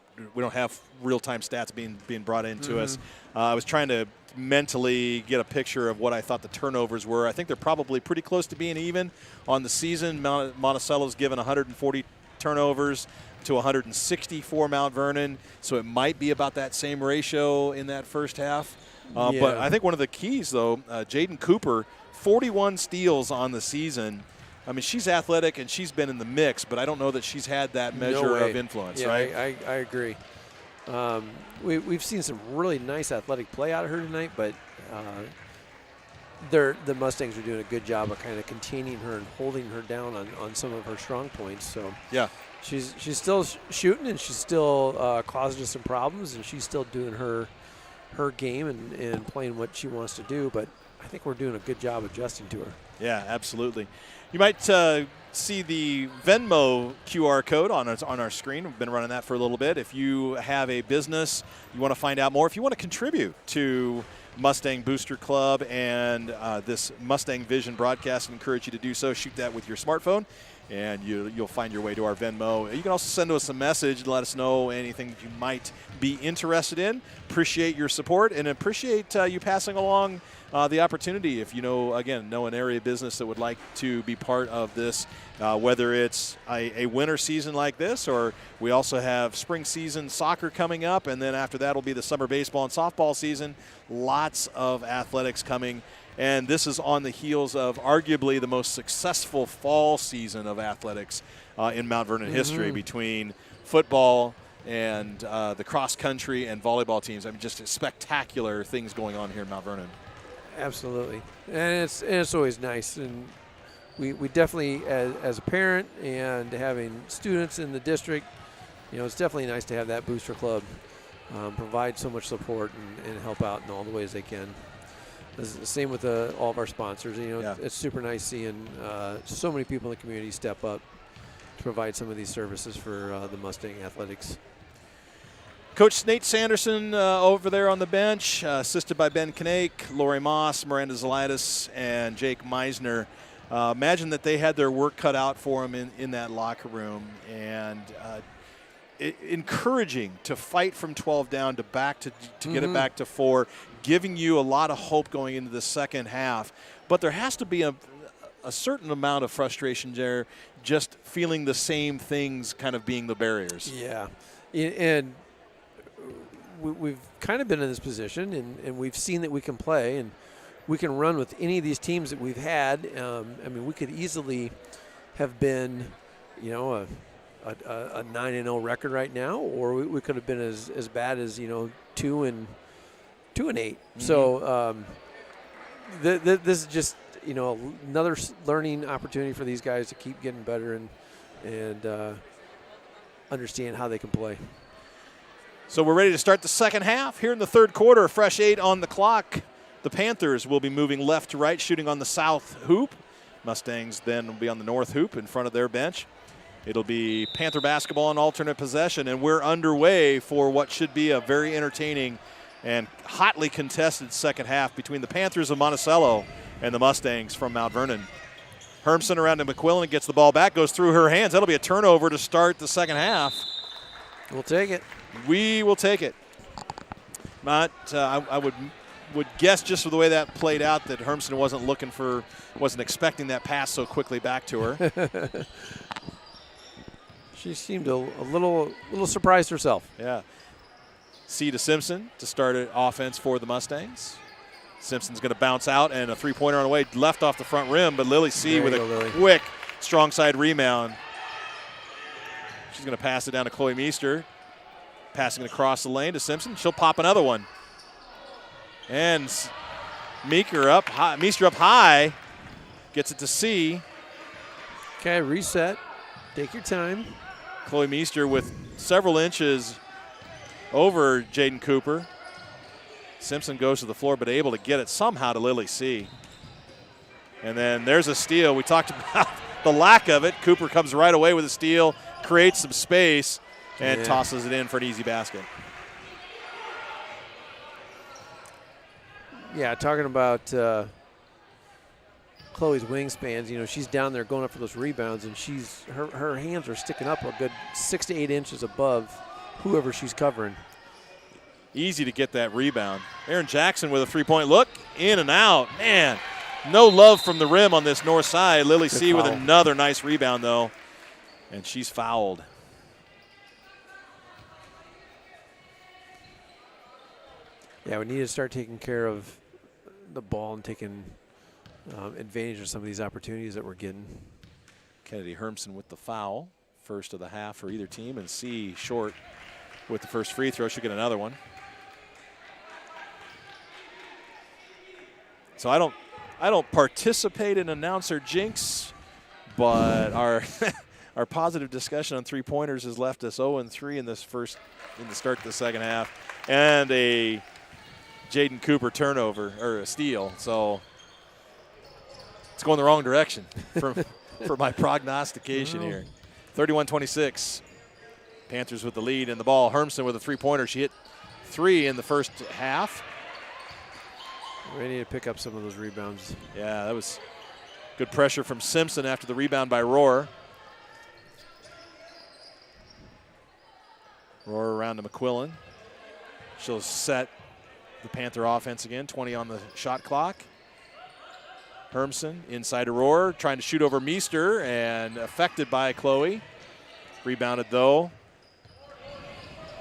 have real-time stats being brought into us. I was trying to mentally get a picture of what I thought the turnovers were. I think they're probably pretty close to being even on the season. Monticello's given 140 turnovers to 160 for Mount Vernon, so it might be about that same ratio in that first half. But I think one of the keys, though, Jaden Cooper, 41 steals on the season. I mean, she's athletic and she's been in the mix, but I don't know that she's had that measure of influence, right? I agree. We've seen some really nice athletic play out of her tonight, but the Mustangs are doing a good job of kind of containing her and holding her down on some of her strong points. So yeah, she's still shooting and she's still causing us some problems, and she's still doing her game and playing what she wants to do. But I think we're doing a good job adjusting to her. Yeah, absolutely. You might see the Venmo QR code on our screen. We've been running that for a little bit. If you have a business, you want to find out more, if you want to contribute to Mustang Booster Club and this Mustang Vision broadcast, I encourage you to do so. Shoot that with your smartphone. and you'll find your way to our Venmo. You can also send us a message and let us know anything that you might be interested in. Appreciate your support and appreciate you passing along the opportunity. If you know an area business that would like to be part of this, whether it's a winter season like this, or we also have spring season soccer coming up, and then after that will be the summer baseball and softball season. Lots of athletics coming. And this is on the heels of arguably the most successful fall season of athletics in Mount Vernon history, between football and the cross country and volleyball teams. I mean, just spectacular things going on here in Mount Vernon. Absolutely, and it's always nice, and we definitely, as a parent and having students in the district, it's definitely nice to have that booster club provide so much support and help out in all the ways they can. It's the same with all of our sponsors. It's super nice seeing so many people in the community step up to provide some of these services for the Mustang athletics. Coach Nate Sanderson over there on the bench, assisted by Ben Knake, Lori Moss, Miranda Zelitis, and Jake Meisner. Imagine that they had their work cut out for them in that locker room, and encouraging to fight from 12 down to get it back to 4, giving you a lot of hope going into the second half. But there has to be a certain amount of frustration there, just feeling the same things kind of being the barriers. Yeah, and we've kind of been in this position, and we've seen that we can play, and we can run with any of these teams that we've had. We could easily have been, a 9-0 record right now, or we could have been as bad as 2-8. So this is just another learning opportunity for these guys to keep getting better and understand how they can play. So we're ready to start the second half here in the third quarter. A fresh 8 on the clock. The Panthers will be moving left to right, shooting on the south hoop. Mustangs then will be on the north hoop in front of their bench. It'll be Panther basketball in alternate possession, and we're underway for what should be a very entertaining and hotly contested second half between the Panthers of Monticello and the Mustangs from Mount Vernon. Hermson around to McQuillan, gets the ball back, goes through her hands. That'll be a turnover to start the second half. We'll take it. We will take it. But I would guess, just with the way that played out, that Hermson wasn't expecting that pass so quickly back to her. She seemed a little surprised herself. Yeah. C to Simpson to start an offense for the Mustangs. Simpson's going to bounce out, and a three-pointer on the way, left off the front rim, but Lily C with a quick strong side rebound. She's going to pass it down to Chloe Meester. Passing it across the lane to Simpson. She'll pop another one. And Meester up high. Gets it to C. Okay, reset. Take your time. Chloe Meester with several inches over Jaden Cooper. Simpson goes to the floor, but able to get it somehow to Lily C. And then there's a steal. We talked about the lack of it. Cooper comes right away with a steal, creates some space, and tosses it in for an easy basket. Yeah, talking about Chloe's wingspans, she's down there going up for those rebounds, and her hands are sticking up a good 6 to 8 inches above whoever she's covering. Easy to get that rebound. Aaron Jackson with a three-point look, in and out. Man, no love from the rim on this north side. Lily C with another nice rebound, though, and she's fouled. Yeah, we need to start taking care of the ball and taking advantage of some of these opportunities that we're getting. Kennedy Hermson with the foul, first of the half for either team, and C short with the first free throw. She'll get another one. So I don't participate in announcer jinx, but our our positive discussion on three-pointers has left us 0-3 in the start of the second half, and a Jaden Cooper turnover or a steal. So it's going the wrong direction for my prognostication here. 31-26. Panthers with the lead in the ball. Hermson with a three-pointer. She hit 3 in the first half. We need to pick up some of those rebounds. Yeah, that was good pressure from Simpson after the rebound by Rohr. Roar around to McQuillan. She'll set the Panther offense again, 20 on the shot clock. Hermsen inside to Roar, trying to shoot over Meester and affected by Chloe. Rebounded though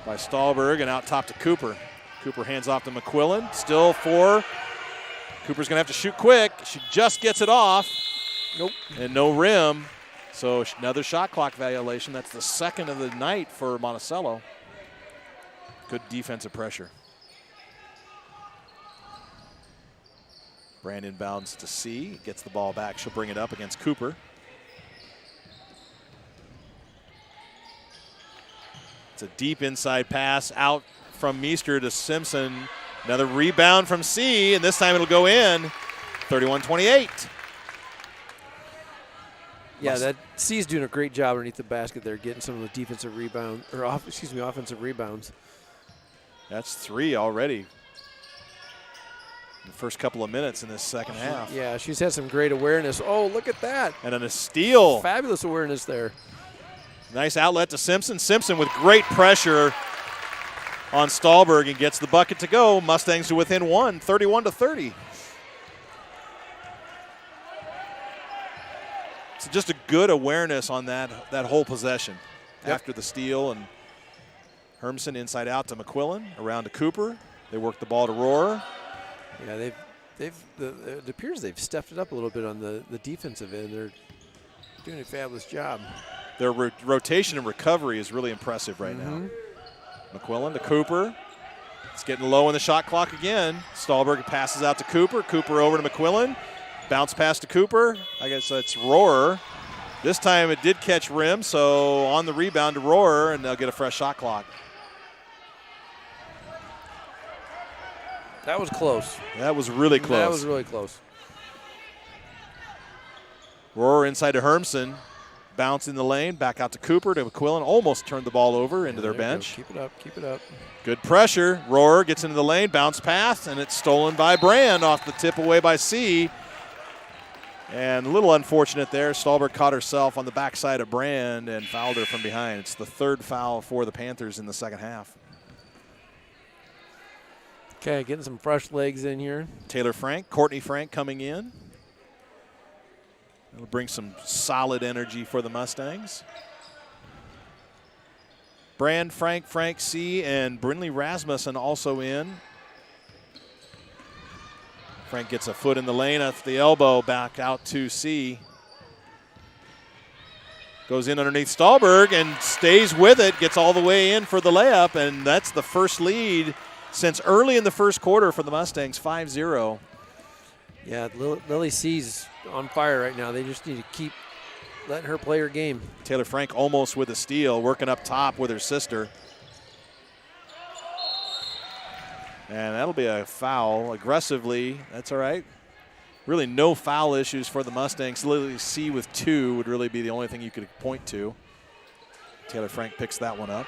by Stahlberg and out top to Cooper. Cooper hands off to McQuillan, still 4. Cooper's gonna have to shoot quick. She just gets it off. Nope. And no rim. So another shot clock violation. That's the second of the night for Monticello. Good defensive pressure. Brandon bounds to C, gets the ball back. She'll bring it up against Cooper. It's a deep inside pass out from Meester to Simpson. Another rebound from C, and this time it'll go in. 31-28. Yeah, that C's doing a great job underneath the basket there, getting some of the defensive rebound or offensive rebounds. That's 3 already. In the first couple of minutes in this second half. Yeah, she's had some great awareness. Oh, look at that. And then a steal. Fabulous awareness there. Nice outlet to Simpson. Simpson with great pressure on Stahlberg and gets the bucket to go. Mustangs to within 1, 31-30. So just a good awareness on that whole possession. Yep. After the steal, and Hermsen inside out to McQuillan, around to Cooper. They work the ball to Roar. Yeah, it appears they've stepped it up a little bit on the defensive end. They're doing a fabulous job. Their rotation and recovery is really impressive right now. McQuillan to Cooper. It's getting low in the shot clock again. Stahlberg passes out to Cooper. Cooper over to McQuillan. Bounce pass to Cooper. I guess that's Roar. This time it did catch rim, so on the rebound to Roar, and they'll get a fresh shot clock. That was close. That was really close. That was really close. Roar inside to Hermsen. Bounce in the lane, back out to Cooper, to McQuillan. Almost turned the ball over into their bench. Keep it up, keep it up. Good pressure. Roar gets into the lane, bounce pass, and it's stolen by Brand off the tip away by C. And a little unfortunate there. Stahlberg caught herself on the backside of Brand and fouled her from behind. It's the third foul for the Panthers in the second half. Okay, getting some fresh legs in here. Taylor Frank, Courtney Frank coming in. It'll bring some solid energy for the Mustangs. Brand, Frank C, and Brynlee Rasmussen also in. Frank gets a foot in the lane off the elbow, back out to C. Goes in underneath Stahlberg and stays with it, gets all the way in for the layup, and that's the first lead since early in the first quarter for the Mustangs, 5-0. Yeah, Lily C's on fire right now. They just need to keep letting her play her game. Taylor Frank almost with a steal, working up top with her sister. And that'll be a foul aggressively. That's all right. Really no foul issues for the Mustangs. Lily C with 2 would really be the only thing you could point to. Taylor Frank picks that one up.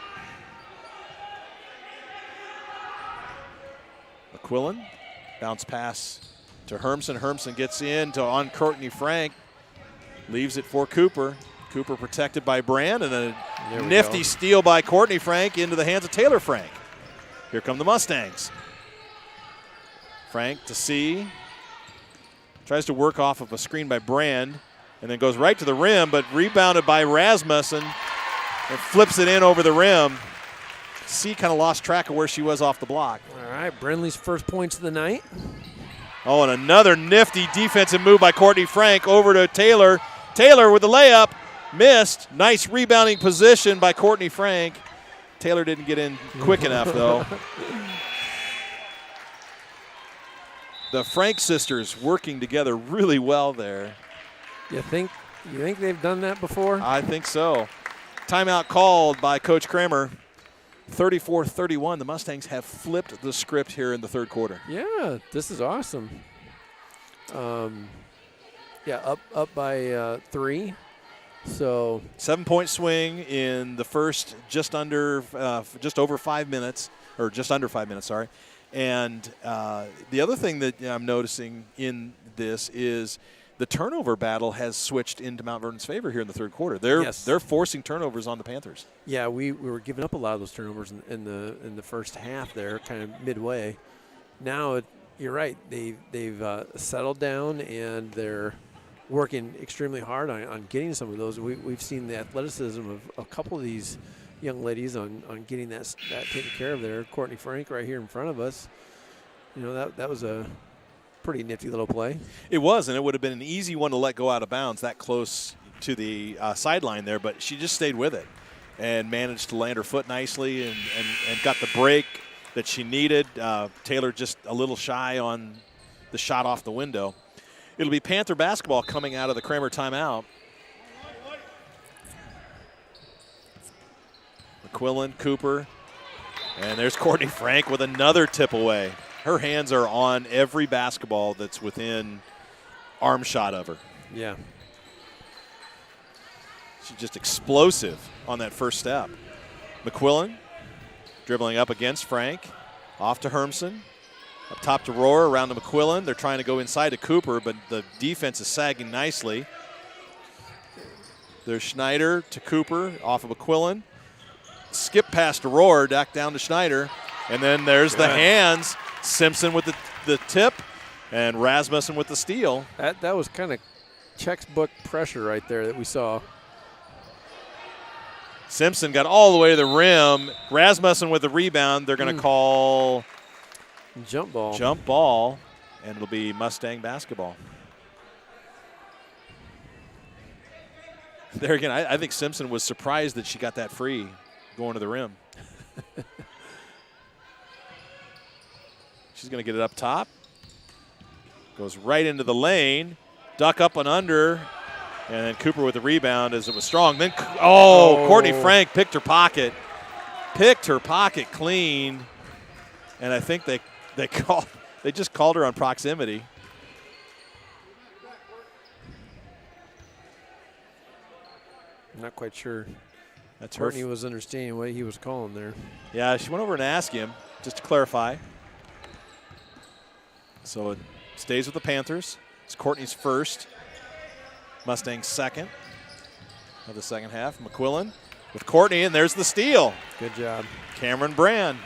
McQuillan, bounce pass to Hermsen. Hermsen gets in to on Courtney Frank. Leaves it for Cooper. Cooper protected by Brand, and a nifty steal by Courtney Frank into the hands of Taylor Frank. Here come the Mustangs. Frank to C. Tries to work off of a screen by Brand, and then goes right to the rim, but rebounded by Rasmussen and flips it in over the rim. C kind of lost track of where she was off the block. All right, Brynlee's first points of the night. Oh, and another nifty defensive move by Courtney Frank over to Taylor. Taylor with the layup, missed. Nice rebounding position by Courtney Frank. Taylor didn't get in quick enough, though. The Frank sisters working together really well there. You think they've done that before? I think so. Timeout called by Coach Kramer. 34-31. The Mustangs have flipped the script here in the third quarter. Yeah, this is awesome. Yeah, up by 3. So 7-point swing in the first just over 5 minutes, or just under 5 minutes, sorry. And the other thing that I'm noticing in this is the turnover battle has switched into Mount Vernon's favor here in the third quarter. They're forcing turnovers on the Panthers. Yeah, we were giving up a lot of those turnovers in the first half there, kind of midway. Now you're right. They've settled down and they're working extremely hard on getting some of those. We've seen the athleticism of a couple of these young ladies on getting that taken care of there. Courtney Frank right here in front of us. You know, that was a pretty nifty little play. It was, and it would have been an easy one to let go out of bounds that close to the sideline there, but she just stayed with it and managed to land her foot nicely and got the break that she needed. Taylor just a little shy on the shot off the window. It'll be Panther basketball coming out of the Kramer timeout. McQuillan, Cooper, and there's Courtney Frank with another tip away. Her hands are on every basketball that's within arm shot of her. Yeah. She's just explosive on that first step. McQuillan dribbling up against Frank. Off to Hermson. Up top to Rohr, around to McQuillan. They're trying to go inside to Cooper, but the defense is sagging nicely. There's Schneider to Cooper, off of McQuillan. Skip past to Rohr, back down to Schneider. And then there's the hands. Simpson with the tip, and Rasmussen with the steal. That was kind of textbook pressure right there that we saw. Simpson got all the way to the rim. Rasmussen with the rebound. They're going to call jump ball, and it'll be Mustang basketball. There again, I think Simpson was surprised that she got that free going to the rim. She's going to get it up top. Goes right into the lane. Duck up and under. And then Cooper with the rebound as it was strong. Then, Courtney Frank picked her pocket. Picked her pocket clean. And I think they just called her on proximity. I'm not quite sure. That's Courtney was understanding what he was calling there. Yeah, she went over and asked him just to clarify. So it stays with the Panthers. It's Courtney's first. Mustangs second of the second half. McQuillan with Courtney, and there's the steal. Good job. Cameron Brand.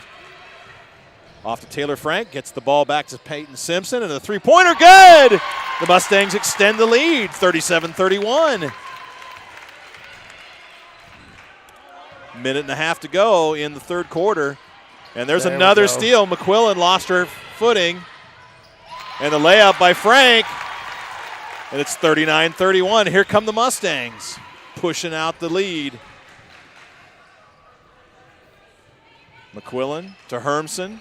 Off to Taylor Frank. Gets the ball back to Peyton Simpson, and the three-pointer good! The Mustangs extend the lead, 37-31. Minute and a half to go in the third quarter. And there's another steal. McQuillan lost her footing. And the layup by Frank. And it's 39-31. Here come the Mustangs, pushing out the lead. McQuillan to Hermson.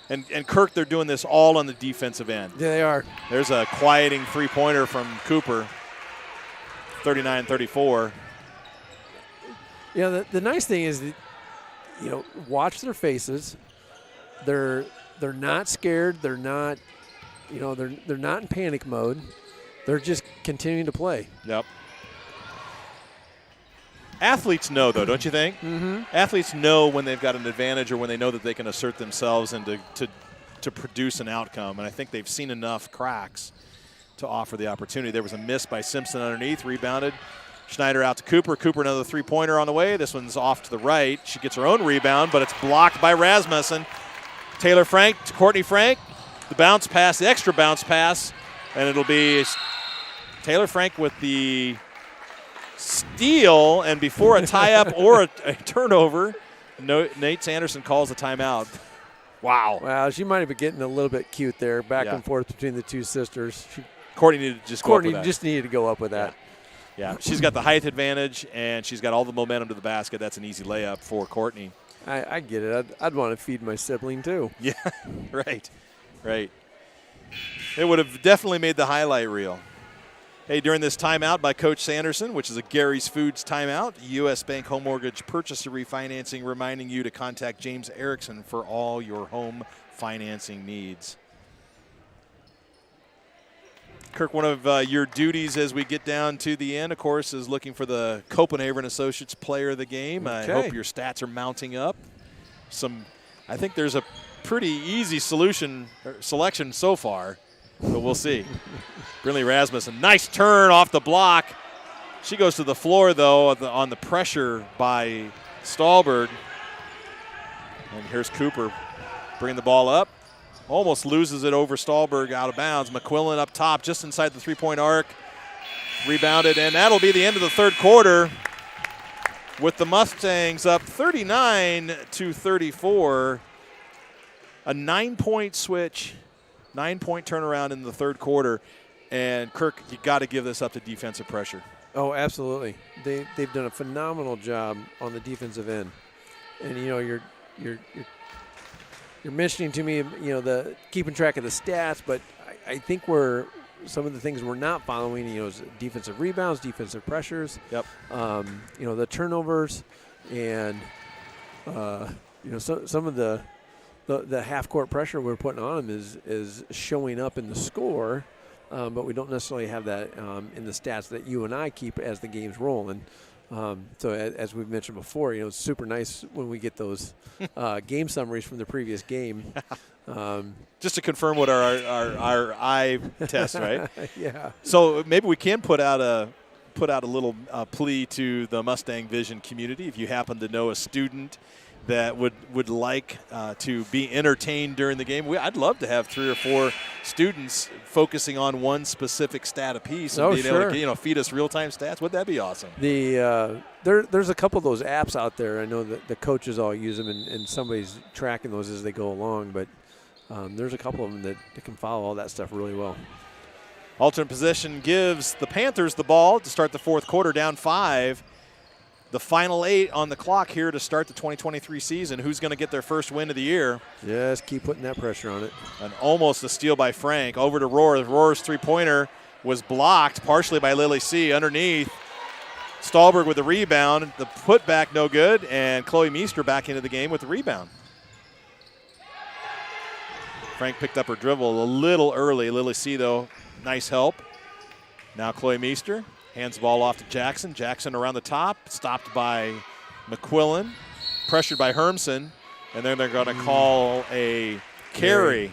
And Kirk, they're doing this all on the defensive end. Yeah, they are. There's a quieting three-pointer from Cooper. 39-34. Yeah, the nice thing is that, watch their faces. They're not scared. They're not, they're not in panic mode. They're just continuing to play. Yep. Athletes know, though, don't you think? Mm-hmm. Athletes know when they've got an advantage or when they know that they can assert themselves and to produce an outcome. And I think they've seen enough cracks to offer the opportunity. There was a miss by Simpson underneath, rebounded. Schneider out to Cooper. Cooper another three-pointer on the way. This one's off to the right. She gets her own rebound, but it's blocked by Rasmussen. Taylor Frank to Courtney Frank. The bounce pass, the extra bounce pass, and it'll be Taylor Frank with the steal, and before a tie-up or a turnover, Nate Sanderson calls a timeout. Wow. Wow, she might have been getting a little bit cute there, back and forth between the two sisters. Courtney needed to just go up with that. Just needed to go up with that. Yeah, she's got the height advantage, and she's got all the momentum to the basket. That's an easy layup for Courtney. I get it. I'd want to feed my sibling, too. Yeah, right. It would have definitely made the highlight reel. Hey, during this timeout by Coach Sanderson, which is a Gary's Foods timeout, U.S. Bank Home Mortgage Purchaser Refinancing reminding you to contact James Erickson for all your home financing needs. Kirk, one of your duties as we get down to the end, of course, is looking for the Copenhagen Associates Player of the Game. Okay. I hope your stats are mounting up. I think there's a pretty easy selection so far. but we'll see. Brindley Rasmussen, nice turn off the block. She goes to the floor, though, on the pressure by Stahlberg. And here's Cooper bringing the ball up. Almost loses it over Stahlberg out of bounds. McQuillan up top, just inside the three-point arc. Rebounded, and that'll be the end of the third quarter with the Mustangs up 39-34. A 9-point switch, 9-point turnaround in the third quarter. And, Kirk, you got to give this up to defensive pressure. Oh, absolutely. They've done a phenomenal job on the defensive end. And, you're mentioning to me, the keeping track of the stats, but I think some of the things we're not following, is defensive rebounds, defensive pressures. Yep. The turnovers, and some of the half court pressure we're putting on them is showing up in the score, but we don't necessarily have that in the stats that you and I keep as the game's rolling. So as we've mentioned before, it's super nice when we get those game summaries from the previous game. Just to confirm what our eye test, right? Yeah. So maybe we can put out a little plea to the Mustang Vision community. If you happen to know a student that would like to be entertained during the game, I'd love to have 3 or 4 students focusing on one specific stat apiece and being able to feed us real-time stats. Wouldn't that be awesome? There's a couple of those apps out there. I know that the coaches all use them, and somebody's tracking those as they go along. But there's a couple of them that can follow all that stuff really well. Alternate possession gives the Panthers the ball to start the fourth quarter, down 5. The final 8 on the clock here to start the 2023 season. Who's going to get their first win of the year? Yes, keep putting that pressure on it. And almost a steal by Frank. Over to Rohr. Rohr's three-pointer was blocked partially by Lily C. Underneath, Stahlberg with the rebound. The putback no good, and Chloe Meester back into the game with the rebound. Frank picked up her dribble a little early. Lily C, though, nice help. Now Chloe Meester. Hands the ball off to Jackson. Jackson around the top, stopped by McQuillan, pressured by Hermsen, and then they're going to call a carry.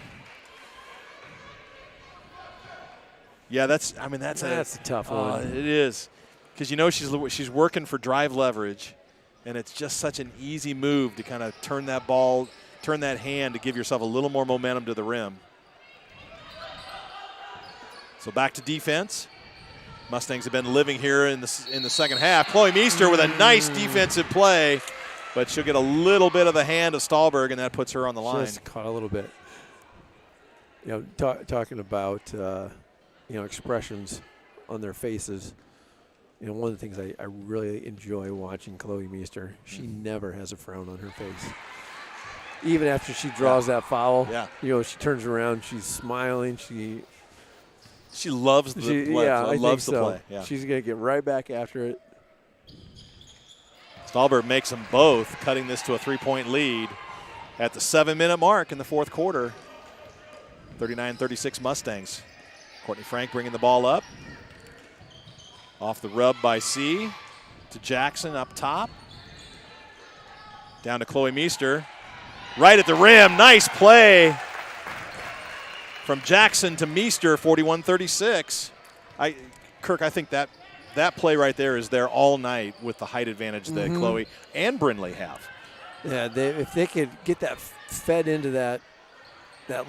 Yeah, that's a tough one. It is, because she's working for drive leverage, and it's just such an easy move to kind of turn that hand to give yourself a little more momentum to the rim. So back to defense. Mustangs have been living here in the second half. Chloe Meester with a nice defensive play, but she'll get a little bit of the hand of Stahlberg, and that puts her on the line. Just caught a little bit. Talking about expressions on their faces. One of the things I really enjoy watching Chloe Meester, she never has a frown on her face. Even after she draws that foul, she turns around, she's smiling, She loves the play. Yeah, I loves think the so. play. Yeah. She's going to get right back after it. Stahlberg makes them both, cutting this to a 3-point lead at the 7-minute mark in the fourth quarter. 39-36 Mustangs. Courtney Frank bringing the ball up. Off the rub by C to Jackson up top. Down to Chloe Meester. Right at the rim. Nice play from Jackson to Meester, 41-36. Kirk, I think that play right there is there all night with the height advantage that Chloe and Brindley have. Yeah, if they could get that fed into that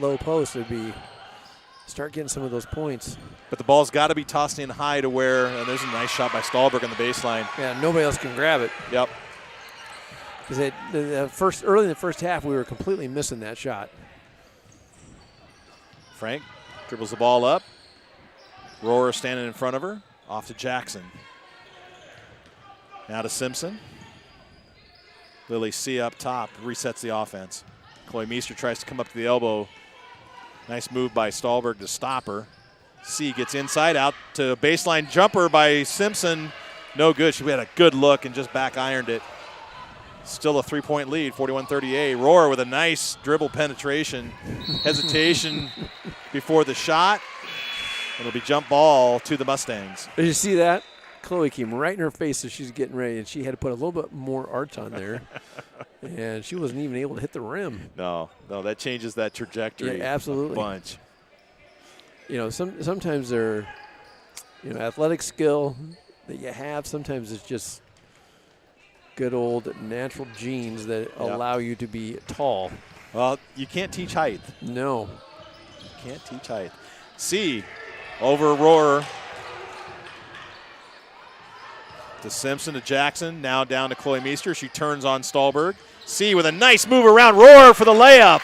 low post, it'd be start getting some of those points. But the ball's got to be tossed in high to where, and there's a nice shot by Stahlberg on the baseline. Yeah, nobody else can grab it. Yep. Because early in the first half, we were completely missing that shot. Frank dribbles the ball up. Rohr standing in front of her. Off to Jackson. Now to Simpson. Lily C up top. Resets the offense. Chloe Meester tries to come up to the elbow. Nice move by Stahlberg to stop her. C gets inside out to a baseline jumper by Simpson. No good. She had a good look and just back ironed it. Still a 3-point lead, 41-38. Rohr with a nice dribble penetration. Hesitation before the shot. It'll be jump ball to the Mustangs. Did you see that? Chloe came right in her face as she's getting ready, and she had to put a little bit more arch on there. And she wasn't even able to hit the rim. No, that changes that trajectory absolutely. a bunch. sometimes they're, athletic skill that you have. Sometimes it's just good old natural genes that allow you to be tall. Well, you can't teach height. No. You can't teach height. C over Rohrer to Simpson to Jackson. Now down to Chloe Meester. She turns on Stahlberg. C with a nice move around Rohrer for the layup.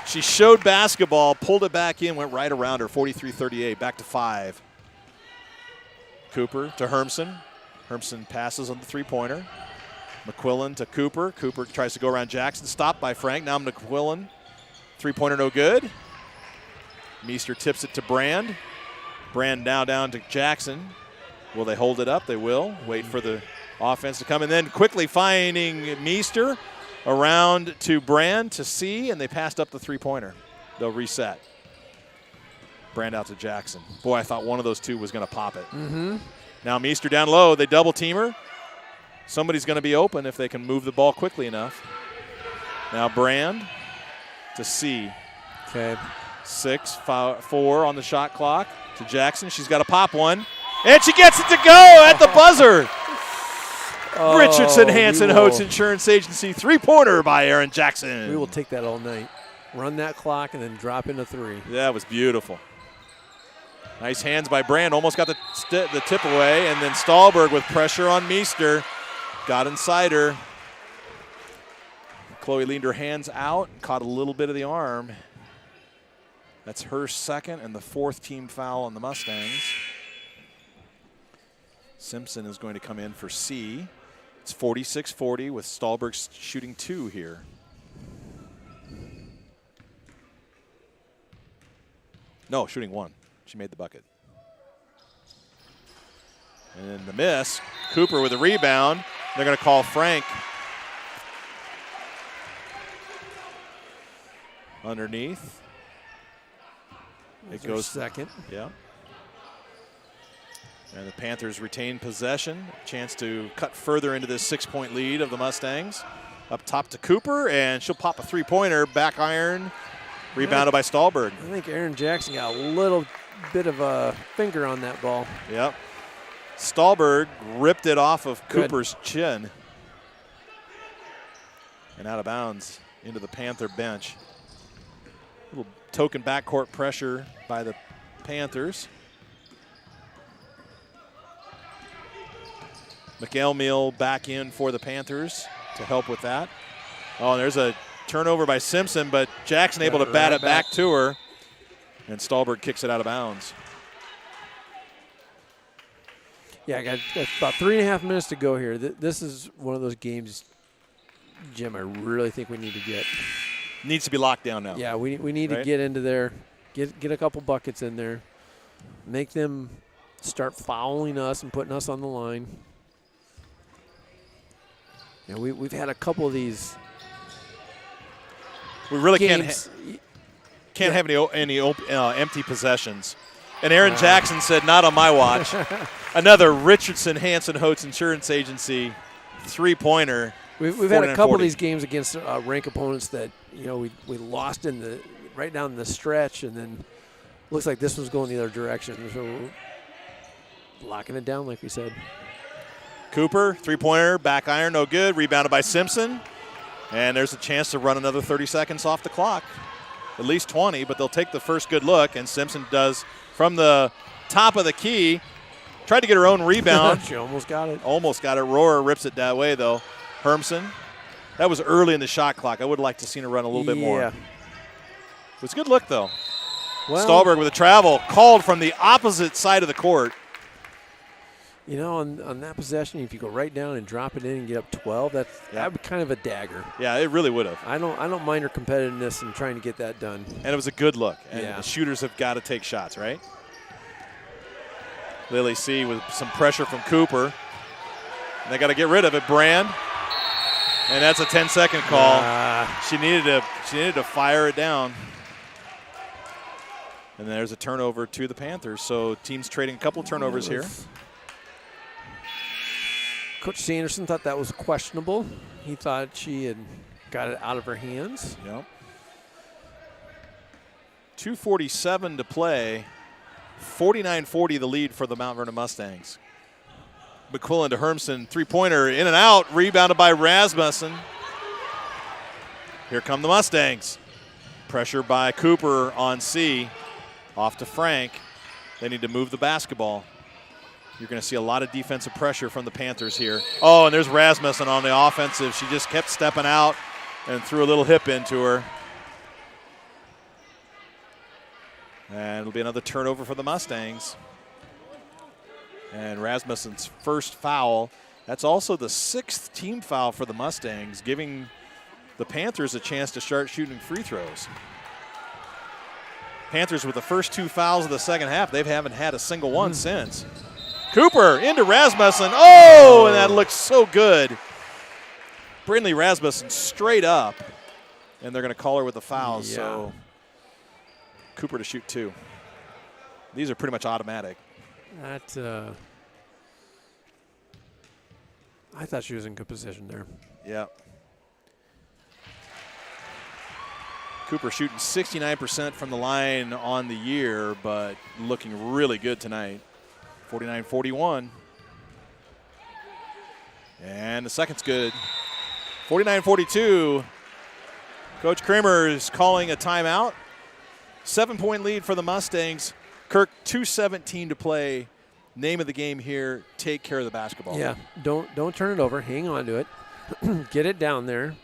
She showed basketball, pulled it back in, went right around her. 43-38, back to 5. Cooper to Hermsen. Hermsen passes on the three-pointer. McQuillan to Cooper. Cooper tries to go around Jackson. Stopped by Frank. Now McQuillan. Three-pointer no good. Meester tips it to Brand. Brand now down to Jackson. Will they hold it up? They will. Wait for the offense to come. And then quickly finding Meester around to Brand to C, and they passed up the three-pointer. They'll reset. Brand out to Jackson. Boy, I thought one of those two was going to pop it. Mm-hmm. Now Meester down low. They double-team her. Somebody's going to be open if they can move the ball quickly enough. Now Brand to C. Okay. 6-4 on the shot clock to Jackson. She's got to pop one. And she gets it to go at the buzzer. Richardson, Hanson, Holtz Insurance Agency. Three-pointer by Aaron Jackson. We will take that all night. Run that clock and then drop in a three. That was beautiful. Nice hands by Brand. Almost got the tip away. And then Stahlberg with pressure on Meester. Got inside her. Chloe leaned her hands out and caught a little bit of the arm. That's her second and the fourth team foul on the Mustangs. Simpson is going to come in for C. It's 46-40 with Stahlberg shooting 2 here. No, shooting 1. She made the bucket. And then the miss. Cooper with a rebound. They're going to call Frank. Underneath. It goes second. Yeah. And the Panthers retain possession. Chance to cut further into this 6-point lead of the Mustangs. Up top to Cooper, and she'll pop a three-pointer. Back iron. Rebounded by Stahlberg. I think Aaron Jackson got a little bit of a finger on that ball. Yep. Stahlberg ripped it off of Cooper's chin. And out of bounds into the Panther bench. A little token backcourt pressure by the Panthers. McElmeal back in for the Panthers to help with that. Oh, there's a turnover by Simpson, but Jackson able to bat it back to her. And Stahlberg kicks it out of bounds. Yeah, I got about 3.5 minutes to go here. This is one of those games, Jim, I really think we need to get. Needs to be locked down now. Yeah, we need to get into there, get a couple buckets in there, make them start fouling us and putting us on the line. You know, we've had a couple of these. We really games. can't have any empty possessions. And Aaron Jackson said, "Not on my watch." Another Richardson Hanson Holtz Insurance Agency three-pointer. We've had a couple of these games against ranked opponents that we lost right down the stretch, and then looks like this one's going the other direction. So we're locking it down, like we said. Cooper, three-pointer, back iron, no good. Rebounded by Simpson. And there's a chance to run another 30 seconds off the clock. At least 20, but they'll take the first good look, and Simpson does from the top of the key. Tried to get her own rebound. She almost got it. Almost got it. Rohrer rips it that way, though. Hermsen. That was early in the shot clock. I would like to see her run a little bit more. It was a good look, though. Well, Stahlberg with a travel, called from the opposite side of the court. You know, on that possession, if you go right down and drop it in and get up 12, that would be kind of a dagger. Yeah, it really would have. I don't mind her competitiveness and trying to get that done. And it was a good look. And the shooters have got to take shots, right? Lily C with some pressure from Cooper. And they got to get rid of it. Brand. And that's a 10-second call. She needed to fire it down. And there's a turnover to the Panthers. So teams trading a couple turnovers here. Coach Sanderson thought that was questionable. He thought she had got it out of her hands. Yep. 2:47 to play. 49-40 the lead for the Mount Vernon Mustangs. McQuillan to Hermson, three-pointer, in and out, rebounded by Rasmussen. Here come the Mustangs. Pressure by Cooper on C. Off to Frank. They need to move the basketball. You're going to see a lot of defensive pressure from the Panthers here. Oh, and there's Rasmussen on the offensive. She just kept stepping out and threw a little hip into her. And it'll be another turnover for the Mustangs. And Rasmussen's first foul. That's also the 6th team foul for the Mustangs, giving the Panthers a chance to start shooting free throws. Panthers with the first 2 fouls of the second half. They haven't had a single one since. Cooper into Rasmussen. Oh, and that looks so good. Brindley Rasmussen straight up. And they're going to call her with the foul, so Cooper to shoot 2. These are pretty much automatic. That I thought she was in good position there. Yeah. Cooper shooting 69% from the line on the year, but looking really good tonight. 49-41. And the second's good. 49-42. Coach Kramer is calling a timeout. 7-point lead for the Mustangs. Kirk, 2:17 to play. Name of the game here, take care of the basketball. Yeah, don't turn it over. Hang on to it. Get it down there.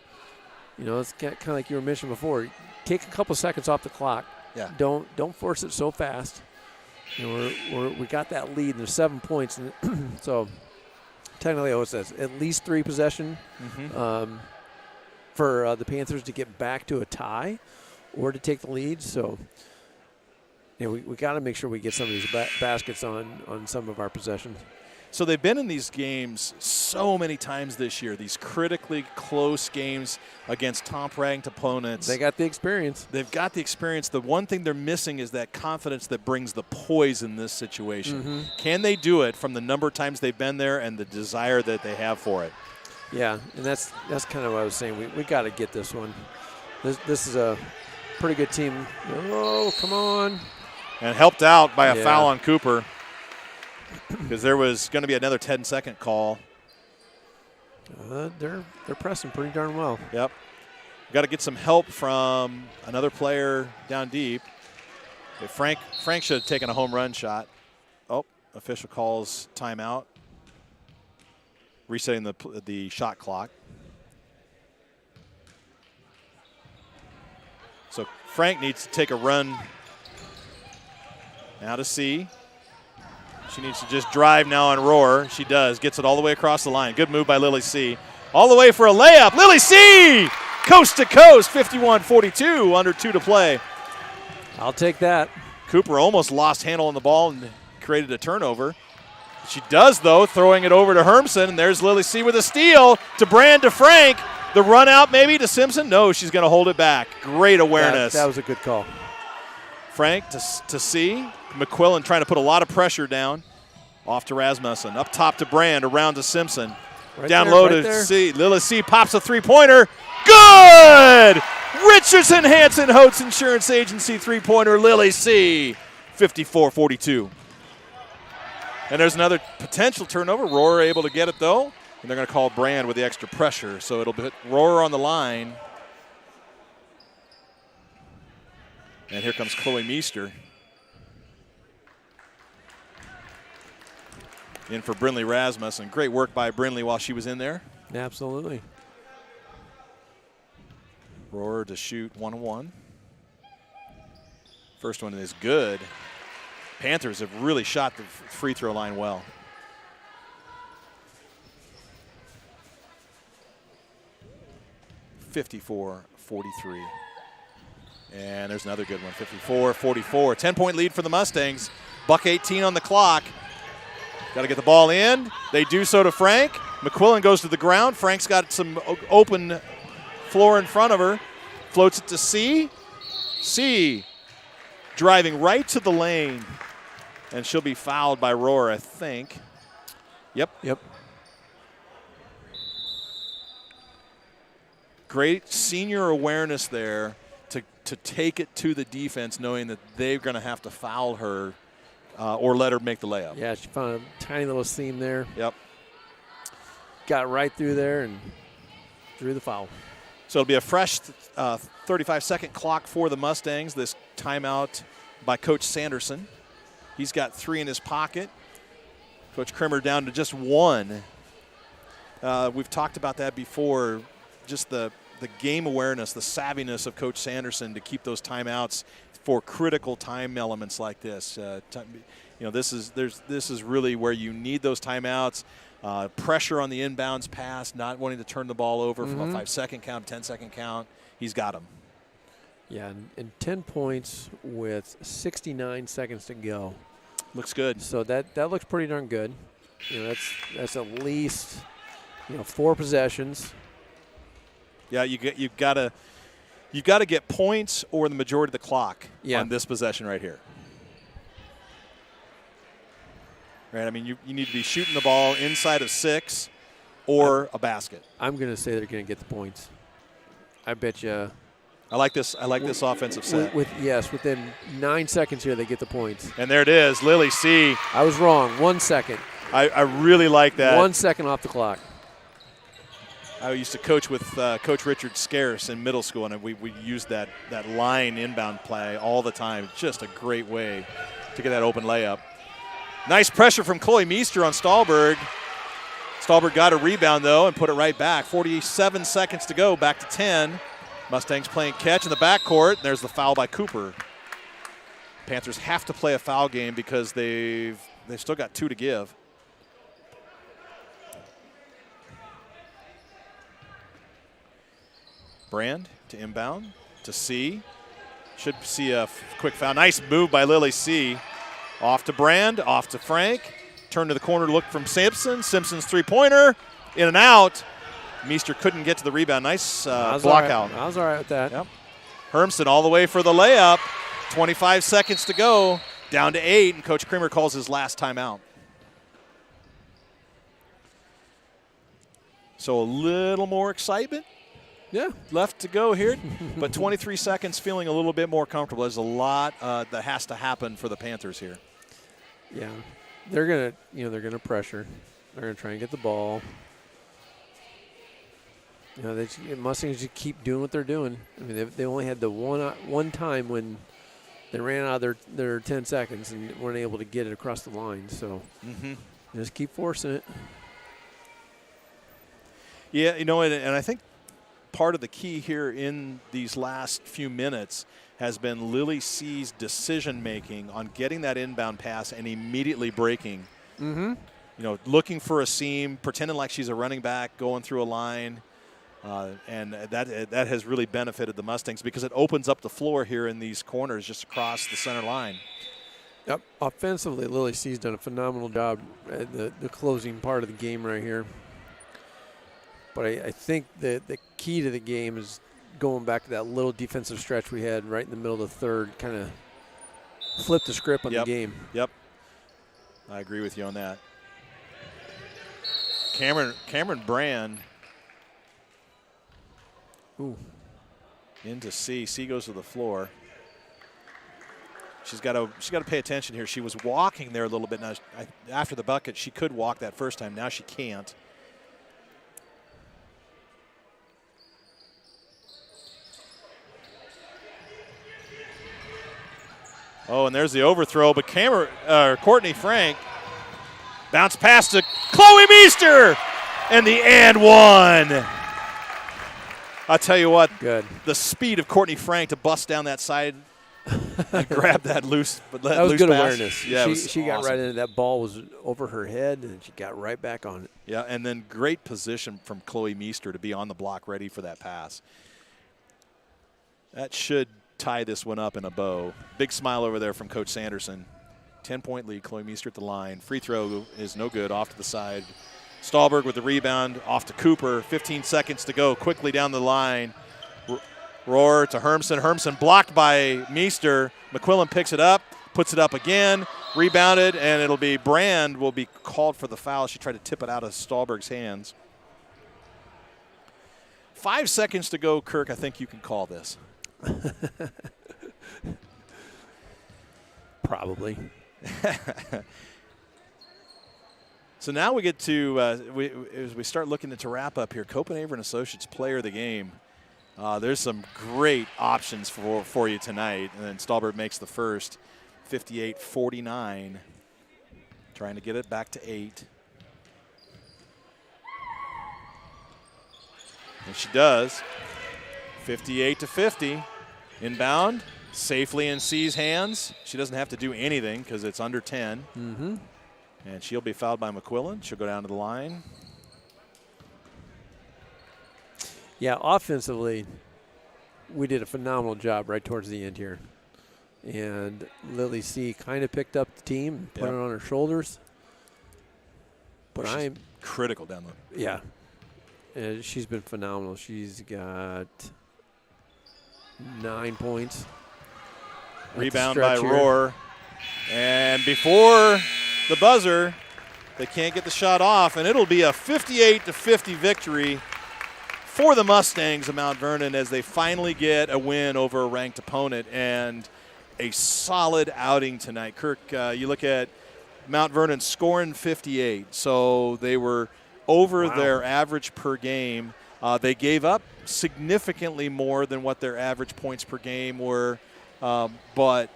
You know, it's kind of like you were mentioning before. Take a couple seconds off the clock. Yeah. Don't force it so fast. You know, we got that lead, and there's 7 points. And so technically, it says at least 3 possession for the Panthers to get back to a tie or to take the lead. So, you know, we got to make sure we get some of these baskets on some of our possessions. So they've been in these games so many times this year, these critically close games against top-ranked opponents. They got the experience. They've got the experience. The one thing they're missing is that confidence that brings the poise in this situation. Can they do it from the number of times they've been there and the desire that they have for it? Yeah, and that's kind of what I was saying. We got to get this one. This is a pretty good team. Oh, come on. And helped out by a foul on Cooper, because there was going to be another 10-second call. They're pressing pretty darn well. Yep. Got to get some help from another player down deep. Frank should have taken a home run shot. Oh, official calls timeout. Resetting the shot clock. So Frank needs to take a run now to C. She needs to just drive now on Rohr. She does. Gets it all the way across the line. Good move by Lily C. All the way for a layup. Lily C! Coast to coast, 51-42, under 2 to play. I'll take that. Cooper almost lost handle on the ball and created a turnover. She does, though, throwing it over to Hermson. And there's Lily C with a steal to Brand to Frank. The run out maybe to Simpson. No, she's going to hold it back. Great awareness. That was a good call. Frank to C. McQuillan trying to put a lot of pressure down. Off to Rasmussen. Up top to Brand. Around to Simpson. Down low to C. Lily C pops a three-pointer. Good! Richardson, Hanson, Holtz Insurance Agency three-pointer. Lily C. 54-42. And there's another potential turnover. Rohr able to get it, though. And they're going to call Brand with the extra pressure. So it'll put Rohr on the line. And here comes Chloe Meester. In for Brindley Rasmussen. Great work by Brindley while she was in there. Absolutely. Rohr to shoot 1-1. First one is good. Panthers have really shot the free throw line well. (54-43). And there's another good one, 54-44. 10-point lead for the Mustangs. $1:18 on the clock. Got to get the ball in. They do so to Frank. McQuillan goes to the ground. Frank's got some open floor in front of her. Floats it to C. C driving right to the lane. And she'll be fouled by Rohr, I think. Yep. Great senior awareness there to take it to the defense, knowing that they're going to have to foul her or let her make the layup. Yeah, she found a tiny little seam there. Yep. Got right through there and drew the foul. So it'll be a fresh 35-second clock for the Mustangs. This timeout by Coach Sanderson. He's got 3 in his pocket. Coach Krimmer down to just 1. We've talked about that before, just the game awareness, the savviness of Coach Sanderson to keep those timeouts for critical time elements like this. This is really where you need those timeouts. Pressure on the inbounds pass, not wanting to turn the ball over from a 5-second count, 10-second count. He's got them. Yeah, and 10 points with 69 seconds to go. Looks good. So that looks pretty darn good. That's at least 4 possessions. Yeah, you've got to get points or the majority of the clock on this possession right here. Right, I mean, you need to be shooting the ball inside of 6 or a basket. I'm going to say they're going to get the points. I bet you. I like this offensive set. Within 9 seconds here, they get the points. And there it is, Lily C. I was wrong. 1 second. I really like that. 1 second off the clock. I used to coach with Coach Richard Scarce in middle school, and we used that line inbound play all the time. Just a great way to get that open layup. Nice pressure from Chloe Meester on Stahlberg. Stahlberg got a rebound, though, and put it right back. 47 seconds to go, back to 10. Mustangs playing catch in the backcourt. There's the foul by Cooper. Panthers have to play a foul game because they've still got 2 to give. Brand to inbound to C. Should see a quick foul. Nice move by Lily C. Off to Brand, off to Frank. Turn to the corner to look from Simpson. Simpson's three-pointer. In and out. Meester couldn't get to the rebound. Nice block out. I was all right with that. Yep. Hermson all the way for the layup. 25 seconds to go. Down to 8, and Coach Kramer calls his last timeout. So a little more excitement left to go here, but 23 seconds feeling a little bit more comfortable. There's a lot that has to happen for the Panthers here. Yeah, they're gonna pressure. They're gonna try and get the ball. The Mustangs just keep doing what they're doing. I mean, they only had the one time when they ran out of their 10 seconds and weren't able to get it across the line. So just keep forcing it. Yeah, and I think part of the key here in these last few minutes has been Lily C's decision-making on getting that inbound pass and immediately breaking. Looking for a seam, pretending like she's a running back, going through a line. And that has really benefited the Mustangs because it opens up the floor here in these corners just across the center line. Yep. Offensively, Lily C's done a phenomenal job at the closing part of the game right here. But I think the key to the game is going back to that little defensive stretch we had right in the middle of the third, kind of flip the script on the game. Yep. I agree with you on that. Cameron Brand. Ooh. Into C. C goes to the floor. She's got to pay attention here. She was walking there a little bit. Now, after the bucket, she could walk that first time. Now she can't. Oh, and there's the overthrow, but Courtney Frank bounced past to Chloe Meester, and the and one. I'll tell you what, the speed of Courtney Frank to bust down that side and grab that loose, but that was loose good pass. Awareness. Yeah, she got right into that ball was over her head, and she got right back on it. Yeah, and then great position from Chloe Meester to be on the block, ready for that pass. That should tie this one up in a bow. Big smile over there from Coach Sanderson. 10-point lead, Chloe Meester at the line. Free throw is no good, off to the side. Stahlberg with the rebound, off to Cooper. 15 seconds to go, quickly down the line. Roar to Hermson. Hermson blocked by Meester. McQuillan picks it up, puts it up again, rebounded, and it'll be Brand will be called for the foul. She tried to tip it out of Stahlberg's hands. 5 seconds to go, Kirk. I think you can call this. Probably. So now we get to, as we start looking to wrap up here, Copenhagen Associates Player of the Game. There's some great options for you tonight. And then Stallbert makes the first, 58-49. Trying to get it back to 8. And she does. 58-50. Inbound, safely in C's hands. She doesn't have to do anything because it's under 10. Mm-hmm. And she'll be fouled by McQuillan. She'll go down to the line. Yeah, offensively, we did a phenomenal job right towards the end here. And Lily C kind of picked up the team, put it on her shoulders. But I'm critical down the. Yeah. And she's been phenomenal. She's got 9 points. Rebound by Rohr. And before the buzzer, they can't get the shot off, and it'll be a 58-50 victory for the Mustangs of Mount Vernon as they finally get a win over a ranked opponent and a solid outing tonight. Kirk, you look at Mount Vernon scoring 58, so they were over their average per game. They gave up significantly more than what their average points per game were, but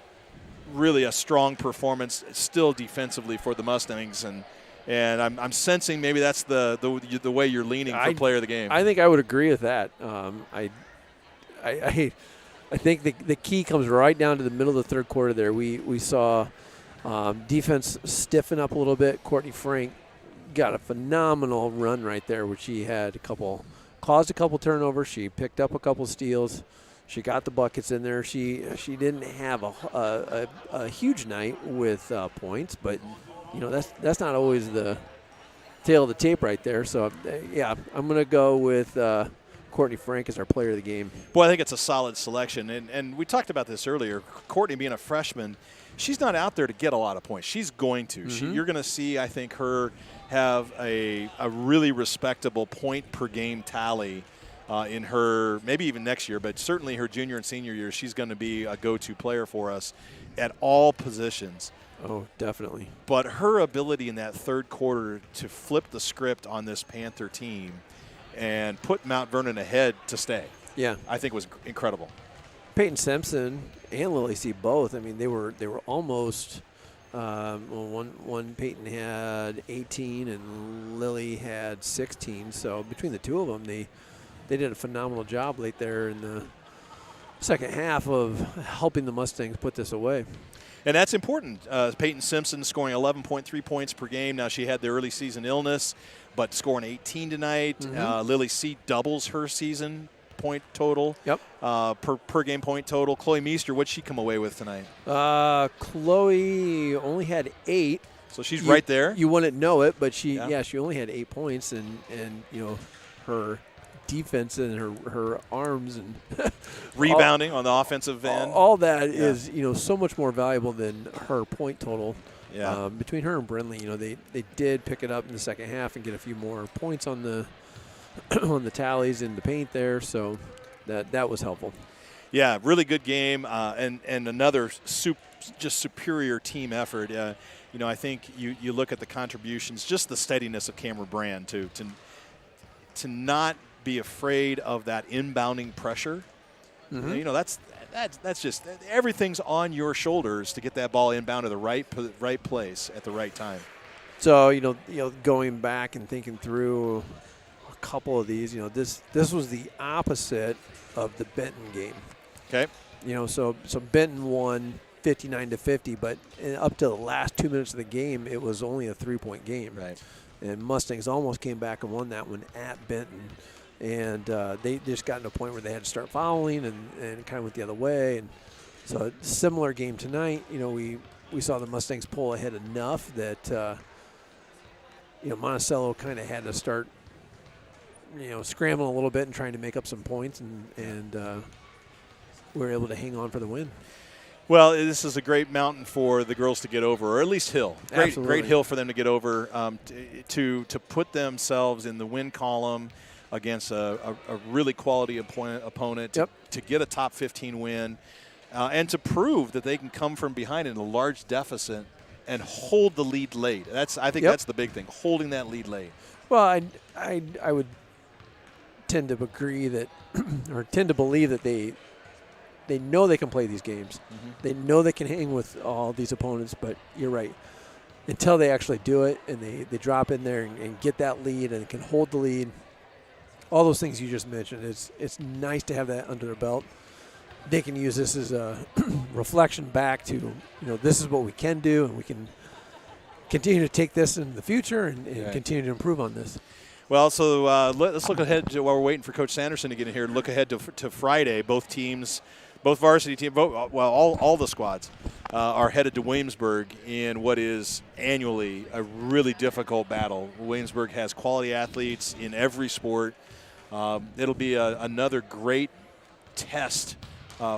really a strong performance still defensively for the Mustangs, and I'm sensing maybe that's the way you're leaning for player of the game. I think I would agree with that. I think the key comes right down to the middle of the third quarter there. We saw defense stiffen up a little bit. Courtney Frank got a phenomenal run right there where she had caused a couple turnovers. She picked up a couple steals. She got the buckets in there. She didn't have a huge night with points, but that's not always the tail of the tape right there. So yeah, I'm gonna go with Courtney Frank as our player of the game. Boy, I think it's a solid selection, and we talked about this earlier. Courtney being a freshman, she's not out there to get a lot of points. She's going to. Mm-hmm. You're going to see, I think, her have a really respectable point per game tally. In her, maybe even next year, but certainly her junior and senior year, she's going to be a go-to player for us at all positions. Oh, definitely. But her ability in that third quarter to flip the script on this Panther team and put Mount Vernon ahead to stay, I think was incredible. Peyton Simpson and Lily C both. I mean, they were almost. One Peyton had 18 and Lily had 16. So between the two of them, they did a phenomenal job late there in the second half of helping the Mustangs put this away. And that's important. Peyton Simpson scoring 11.3 points per game. Now, she had the early season illness, but scoring 18 tonight. Mm-hmm. Lily C doubles her season point total. Yep. Per game point total. Chloe Meester, what'd she come away with tonight? Chloe only had 8. So she's right there. You wouldn't know it, but she only had 8 points, and her defense and her arms and rebounding on the offensive end. All that is so much more valuable than her point total. Yeah. Between her and Brindley, they did pick it up in the second half and get a few more points on the on the tallies in the paint there, so that was helpful. Yeah, really good game, and another just superior team effort. I think you look at the contributions, just the steadiness of Cameron Brand to not be afraid of that inbounding pressure. Mm-hmm. That's just everything's on your shoulders to get that ball inbound to the right place at the right time. So going back and thinking through a couple of these, this was the opposite of the Benton game. Okay. So Benton won 59-50, but up to the last 2 minutes of the game, it was only a 3-point game. Right. And Mustangs almost came back and won that one at Benton. And they just got to a point where they had to start fouling and kind of went the other way. And so similar game tonight, we saw the Mustangs pull ahead enough that, Monticello kind of had to start, scrambling a little bit and trying to make up some points. And we were able to hang on for the win. Well, this is a great mountain for the girls to get over, or at least hill. Great hill for them to get over, to put themselves in the win column. against a really quality opponent to get a top 15 win and to prove that they can come from behind in a large deficit and hold the lead late. I think that's the big thing, holding that lead late. Well, I would tend to agree that, or tend to believe that they know they can play these games. Mm-hmm. They know they can hang with all these opponents, but you're right. Until they actually do it and they drop in there and get that lead and can hold the lead, all those things you just mentioned, it's nice to have that under their belt. They can use this as a reflection back to, this is what we can do, and we can continue to take this in the future and continue to improve on this. Well, so let's look ahead to while we're waiting for Coach Sanderson to get in here. Look ahead to Friday. Both teams, both varsity teams, all the squads are headed to Williamsburg in what is annually a really difficult battle. Williamsburg has quality athletes in every sport. It'll be another great test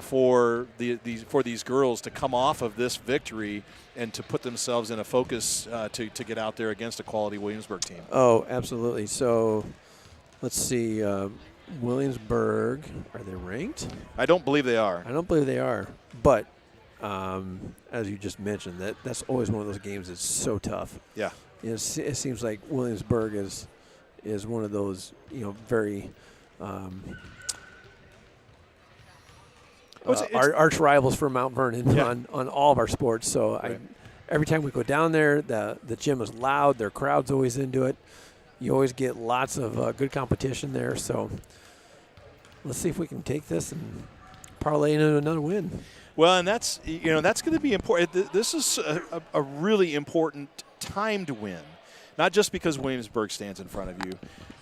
for these girls to come off of this victory and to put themselves in a focus to get out there against a quality Williamsburg team. Oh, absolutely. So let's see. Williamsburg, are they ranked? I don't believe they are. I don't believe they are. But as you just mentioned, that's always one of those games that's so tough. Yeah. It seems like Williamsburg is one of those, very arch rivals for Mount Vernon on all of our sports. So right. Every time we go down there, the gym is loud. Their crowd's always into it. You always get lots of good competition there. So let's see if we can take this and parlay into another win. Well, and that's going to be important. This is a really important timed win, not just because Williamsburg stands in front of you,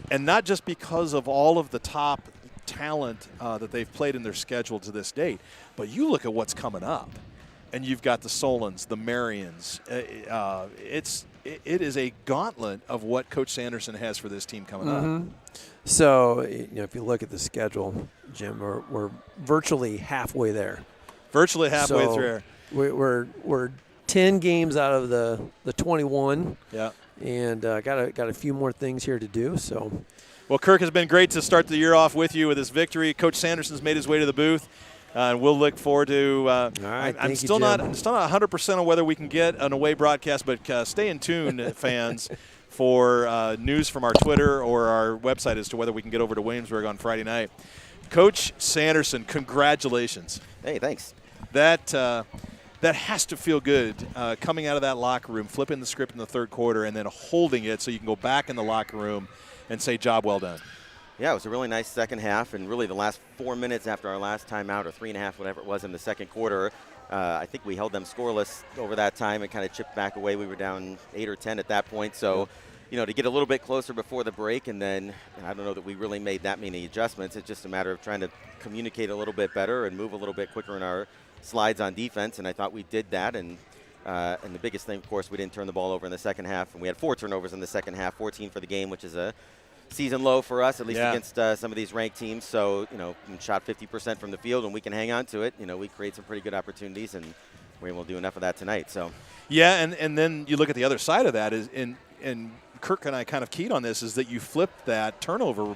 and not just because of all of the top talent that they've played in their schedule to this date, but you look at what's coming up, and you've got the Solons, the Marions. It is a gauntlet of what Coach Sanderson has for this team coming up. So, if you look at the schedule, Jim, we're virtually halfway there. Virtually halfway through. We're 10 games out of the 21. Yeah. And got a few more things here to do. So. Well, Kirk, has been great to start the year off with you with this victory. Coach Sanderson's made his way to the booth. And we'll look forward to. All right, I'm still not 100% on whether we can get an away broadcast, but stay in tune, fans, for news from our Twitter or our website as to whether we can get over to Williamsburg on Friday night. Coach Sanderson, congratulations. Hey, thanks. That has to feel good coming out of that locker room, flipping the script in the third quarter, and then holding it so you can go back in the locker room and say, job well done. Yeah, it was a really nice second half, and really the last 4 minutes after our last timeout, or 3.5, whatever it was in the second quarter, I think we held them scoreless over that time and kind of chipped back away. We were down 8 or 10 at that point, so to get a little bit closer before the break, and then I don't know that we really made that many adjustments. It's just a matter of trying to communicate a little bit better and move a little bit quicker in our slides on defense, and I thought we did that. And the biggest thing, of course, we didn't turn the ball over in the second half, and we had 4 turnovers in the second half, 14 for the game, which is a season low for us, at least against some of these ranked teams. So, we shot 50% from the field, and we can hang on to it. We create some pretty good opportunities, and we're able to do enough of that tonight. So, yeah, and then you look at the other side of that and Kirk and I kind of keyed on this, is that you flipped that turnover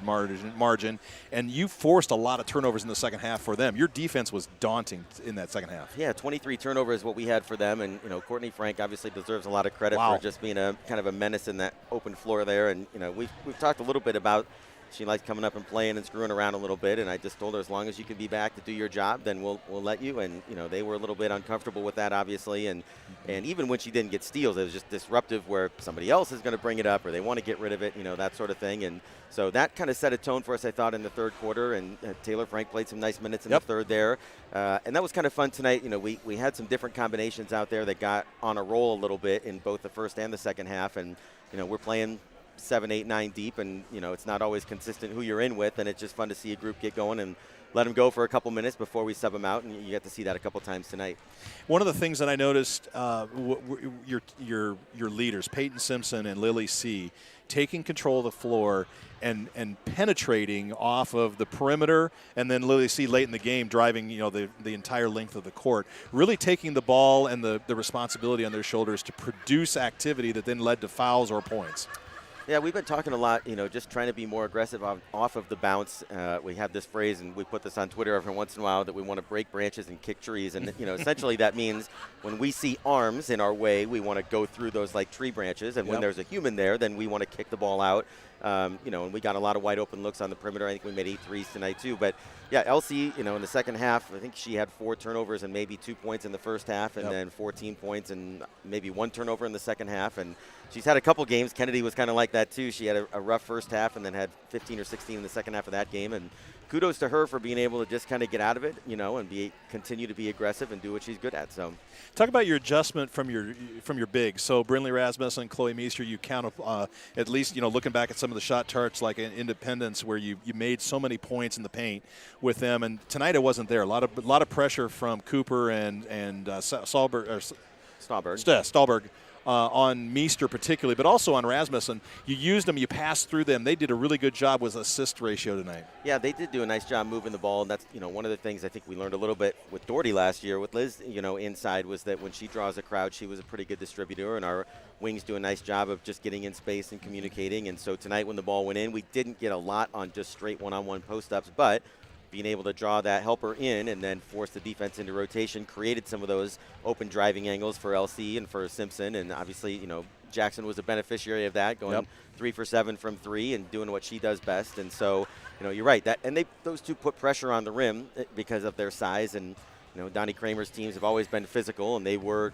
margin, and you forced a lot of turnovers in the second half for them. Your defense was daunting in that second half. Yeah, 23 turnovers is what we had for them, and Courtney Frank obviously deserves a lot of credit for just being a kind of a menace in that open floor there. And we've talked a little bit about she likes coming up and playing and screwing around a little bit, and I just told her as long as you can be back to do your job, then we'll let you. And they were a little bit uncomfortable with that, obviously, and even when she didn't get steals, it was just disruptive where somebody else is going to bring it up or they want to get rid of it, that sort of thing. And so that kind of set a tone for us, I thought, in the third quarter. And Taylor Frank played some nice minutes in the third there, and that was kind of fun tonight. We had some different combinations out there that got on a roll a little bit in both the first and the second half, and we're playing 7, 8, 9 deep, and it's not always consistent who you're in with, and it's just fun to see a group get going and let them go for a couple minutes before we sub them out, and you get to see that a couple times tonight. One of the things that I noticed, your leaders, Peyton Simpson and Lily C., taking control of the floor and penetrating off of the perimeter, and then Lily C. late in the game driving the entire length of the court, really taking the ball and the responsibility on their shoulders to produce activity that then led to fouls or points. Yeah, we've been talking a lot, just trying to be more aggressive off of the bounce. We have this phrase, and we put this on Twitter every once in a while, that we want to break branches and kick trees. And, essentially that means when we see arms in our way, we want to go through those like tree branches. And when there's a human there, then we want to kick the ball out. And we got a lot of wide open looks on the perimeter. I think we made 8 threes tonight too. But, yeah, Elsie, in the second half, I think she had 4 turnovers and maybe 2 points in the first half, and then 14 points and maybe 1 turnover in the second half. And she's had a couple games. Kennedy was kind of like that too. She had a rough first half and then had 15 or 16 in the second half of that game. And kudos to her for being able to just kind of get out of it, and continue to be aggressive and do what she's good at. So, talk about your adjustment from your bigs. So Brinley Rasmussen and Chloe Meester, you count at least looking back at some of the shot charts like in Independence where you made so many points in the paint with them. And tonight it wasn't there. A lot of pressure from Cooper and Stahlberg. On Meester particularly, but also on Rasmussen. You used them, you passed through them. They did a really good job with assist ratio tonight. Yeah, they did do a nice job moving the ball, and that's one of the things I think we learned a little bit with Doherty last year with Liz, inside, was that when she draws a crowd, she was a pretty good distributor, and our wings do a nice job of just getting in space and communicating. And so tonight when the ball went in, we didn't get a lot on just straight one-on-one post-ups, but being able to draw that helper in and then force the defense into rotation created some of those open driving angles for LC and for Simpson. And obviously, Jackson was a beneficiary of that, going 3 for 7 from 3 and doing what she does best. And so, you're right. Those two put pressure on the rim because of their size. And, Donnie Kramer's teams have always been physical, and they were,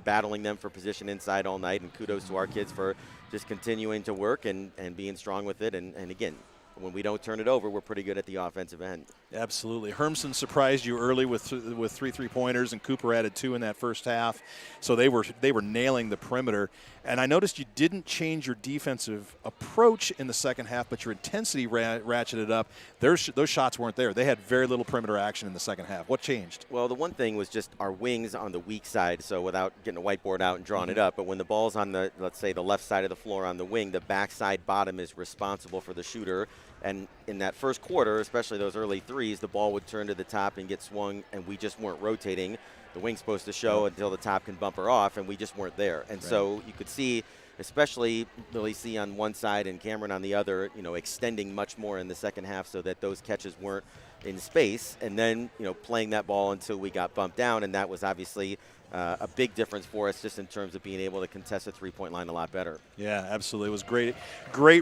battling them for position inside all night. And kudos to our kids for just continuing to work and being strong with it. And again, when we don't turn it over, we're pretty good at the offensive end. Absolutely. Hermson surprised you early with 3 3-pointers, and Cooper added 2 in that first half. So they were nailing the perimeter. And I noticed you didn't change your defensive approach in the second half, but your intensity ratcheted up. Those shots weren't there. They had very little perimeter action in the second half. What changed? Well, the one thing was just our wings on the weak side, so without getting a whiteboard out and drawing it up, but when the ball's on the, let's say, the left side of the floor on the wing, the backside bottom is responsible for the shooter. And in that first quarter, especially those early threes, the ball would turn to the top and get swung, and we just weren't rotating. The wing's supposed to show until the top can bump her off, and we just weren't there. And so you could see, especially Lily C on one side and Cameron on the other, extending much more in the second half so that those catches weren't in space. And then, playing that ball until we got bumped down, and that was obviously a big difference for us just in terms of being able to contest the three-point line a lot better. Yeah, absolutely. It was great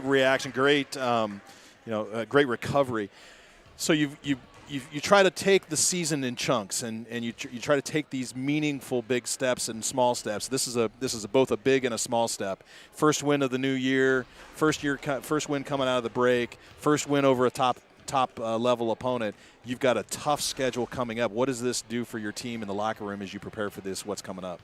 reaction, great great recovery. So you try to take the season in chunks, and you try to take these meaningful big steps and small steps. This is both a big and a small step. First win of the new year, first win coming out of the break, first win over a top level opponent. You've got a tough schedule coming up. What does this do for your team in the locker room as you prepare for this? What's coming up?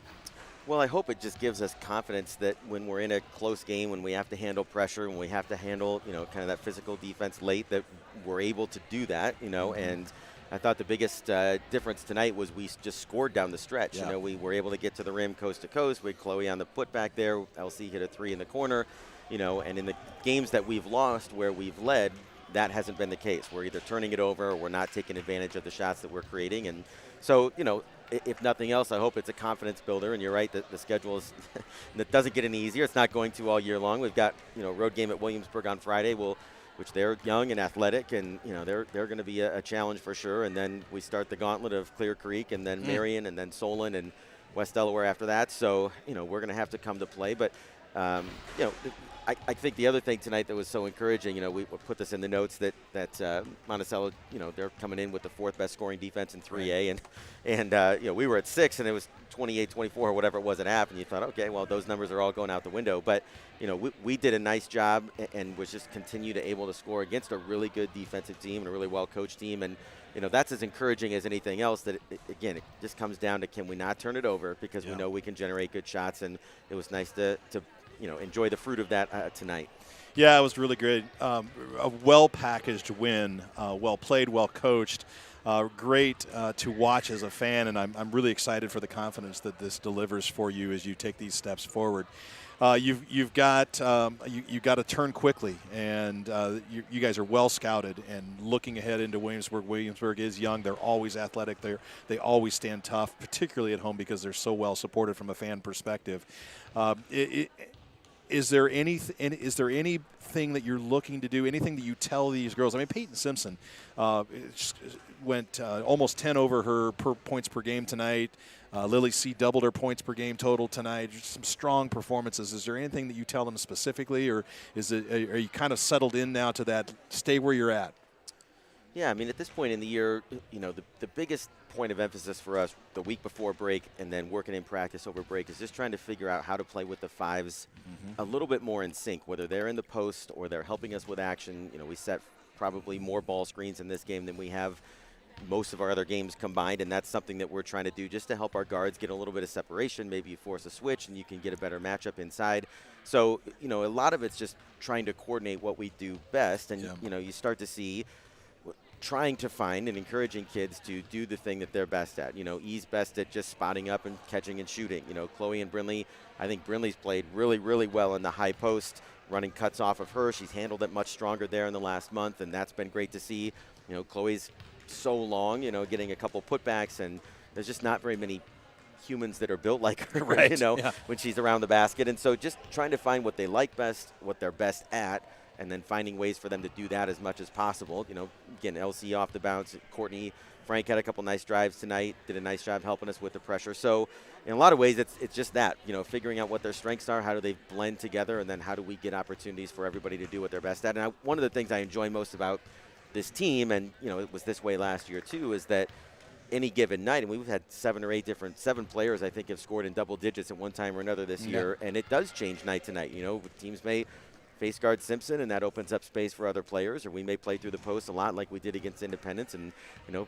Well, I hope it just gives us confidence that when we're in a close game, when we have to handle pressure, when we have to handle, kind of that physical defense late, that we're able to do that, and I thought the biggest difference tonight was we just scored down the stretch. Yeah. We were able to get to the rim coast to coast. We had Chloe on the putback there. LC hit a 3 in the corner, and in the games that we've lost where we've led, that hasn't been the case. We're either turning it over or we're not taking advantage of the shots that we're creating. And so, if nothing else, I hope it's a confidence builder. And you're right that the schedule is that doesn't get any easier. It's not going to all year long. We've got road game at Williamsburg on Friday, which they're young and athletic, and they're going to be a challenge for sure. And then we start the gauntlet of Clear Creek, and then Marion, and then Solon, and West Delaware after that. So we're going to have to come to play, but. I think the other thing tonight that was so encouraging, we put this in the notes that Monticello, they're coming in with the 4th best scoring defense in 3A, and we were at 6, and it was 28-24 or whatever it was at half, and you thought, okay, well, those numbers are all going out the window. But we did a nice job and was just continue to able to score against a really good defensive team and a really well coached team, and that's as encouraging as anything else. That it just comes down to, can we not turn it over, because we know we can generate good shots, and it was nice to enjoy the fruit of that tonight. Yeah, it was really great. A well-packaged win, well played, well coached. Great to watch as a fan, and I'm really excited for the confidence that this delivers for you as you take these steps forward. You've got to turn quickly, and you guys are well scouted and looking ahead into Williamsburg. Williamsburg is young. They're always athletic. They always stand tough, particularly at home because they're so well supported from a fan perspective. is there anything that you're looking to do, anything that you tell these girls? I mean, Peyton Simpson went almost 10 over her points per game tonight. Lily C doubled her points per game total tonight. Just some strong performances. Is there anything that you tell them specifically, or are you kind of settled in now to that, stay where you're at? Yeah, I mean, at this point in the year, the biggest point of emphasis for us the week before break and then working in practice over break is just trying to figure out how to play with the fives a little bit more in sync, whether they're in the post or they're helping us with action. We set probably more ball screens in this game than we have most of our other games combined, and that's something that we're trying to do just to help our guards get a little bit of separation. Maybe you force a switch and you can get a better matchup inside. So, a lot of it's just trying to coordinate what we do best, and, you start to see trying to find and encouraging kids to do the thing that they're best at. E's best at just spotting up and catching and shooting. Chloe and Brinley, I think Brinley's played really, really well in the high post, running cuts off of her. She's handled it much stronger there in the last month, and that's been great to see. Chloe's so long, getting a couple putbacks, and there's just not very many humans that are built like her, right. When she's around the basket. And so just trying to find what they like best, what they're best at, and then finding ways for them to do that as much as possible. Getting LC off the bounce. Courtney, Frank had a couple nice drives tonight, did a nice job helping us with the pressure. So in a lot of ways, it's just that, figuring out what their strengths are, how do they blend together, and then how do we get opportunities for everybody to do what they're best at. And one of the things I enjoy most about this team, and it was this way last year too, is that any given night, and we've had 7 players I think have scored in double digits at one time or another this year, and it does change night to night. Teams may face guard Simpson, and that opens up space for other players, or we may play through the post a lot like we did against Independence, and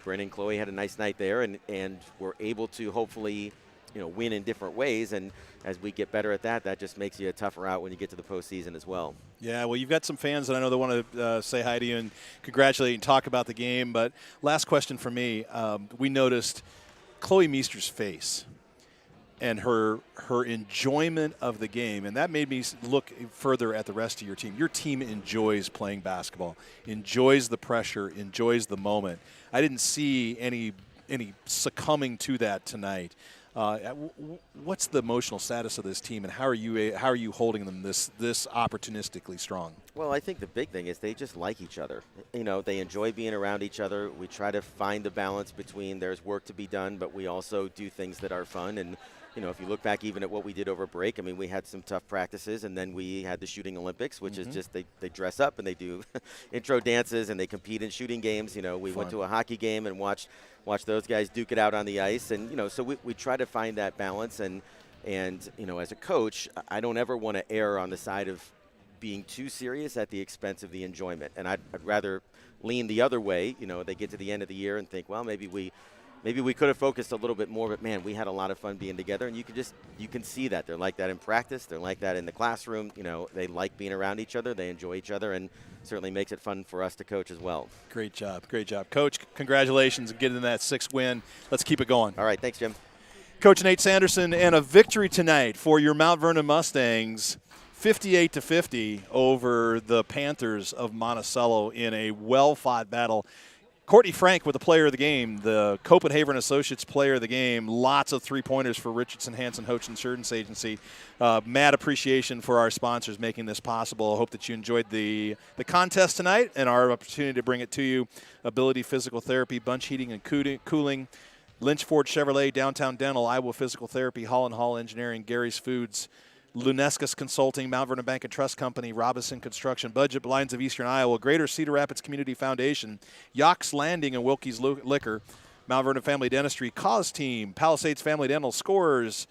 Bryn and Chloe had a nice night there, and we're able to hopefully win in different ways. And as we get better at that, that just makes you a tougher out when you get to the postseason as well. Yeah, well, you've got some fans that I know that want to say hi to you and congratulate you and talk about the game. But last question for me. We noticed Chloe Meester's face and her enjoyment of the game, and that made me look further at the rest of your team. Your team enjoys playing basketball, enjoys the pressure, enjoys the moment. I didn't see any succumbing to that tonight. What's the emotional status of this team, and how are you holding them this opportunistically strong? Well, I think the big thing is they just like each other. They enjoy being around each other. We try to find the balance between there's work to be done, but we also do things that are fun. And if you look back even at what we did over break, I mean, we had some tough practices, and then we had the shooting Olympics, which is just they dress up and they do intro dances and they compete in shooting games. We went to a hockey game and watched those guys duke it out on the ice, and so we try to find that balance. And as a coach, I don't ever want to err on the side of being too serious at the expense of the enjoyment, and I'd rather lean the other way. They get to the end of the year and think, well, maybe we could have focused a little bit more, but man, we had a lot of fun being together, and you can see that. They're like that in practice. They're like that in the classroom. They like being around each other. They enjoy each other, and certainly makes it fun for us to coach as well. Great job. Coach, congratulations on getting that 6th win. Let's keep it going. All right, thanks, Jim. Coach Nate Sanderson, and a victory tonight for your Mount Vernon Mustangs, 58-50 over the Panthers of Monticello in a well-fought battle. Courtney Frank with the player of the game, the Copenhagen Associates player of the game. Lots of three-pointers for Richardson, Hansen, Hoach Insurance Agency. Mad appreciation for our sponsors making this possible. I hope that you enjoyed the contest tonight and our opportunity to bring it to you. Ability Physical Therapy, Bunch Heating and Cooling, Lynch Ford Chevrolet, Downtown Dental, Iowa Physical Therapy, Hall & Hall Engineering, Gary's Foods, Lunescus Consulting, Mount Vernon Bank and Trust Company, Robinson Construction, Budget Blinds of Eastern Iowa, Greater Cedar Rapids Community Foundation, Yock's Landing and Wilkie's Liquor, Mount Vernon Family Dentistry, Cause Team, Palisades Family Dental, Scores,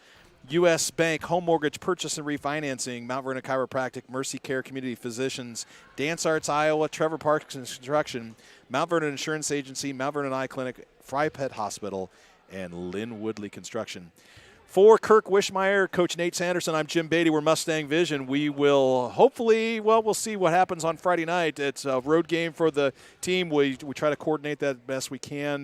U.S. Bank, Home Mortgage Purchase and Refinancing, Mount Vernon Chiropractic, Mercy Care Community Physicians, Dance Arts Iowa, Trevor Parks Construction, Mount Vernon Insurance Agency, Mount Vernon Eye Clinic, Fry Pet Hospital, and Lynn Woodley Construction. For Kirk Wishmeyer, Coach Nate Sanderson, I'm Jim Beatty. We're Mustang Vision. We will hopefully, we'll see what happens on Friday night. It's a road game for the team. We try to coordinate that best we can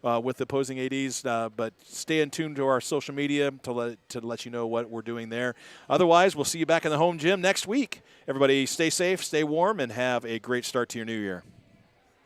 with the opposing ADs, but stay in tune to our social media to let you know what we're doing there. Otherwise, we'll see you back in the home gym next week. Everybody stay safe, stay warm, and have a great start to your new year.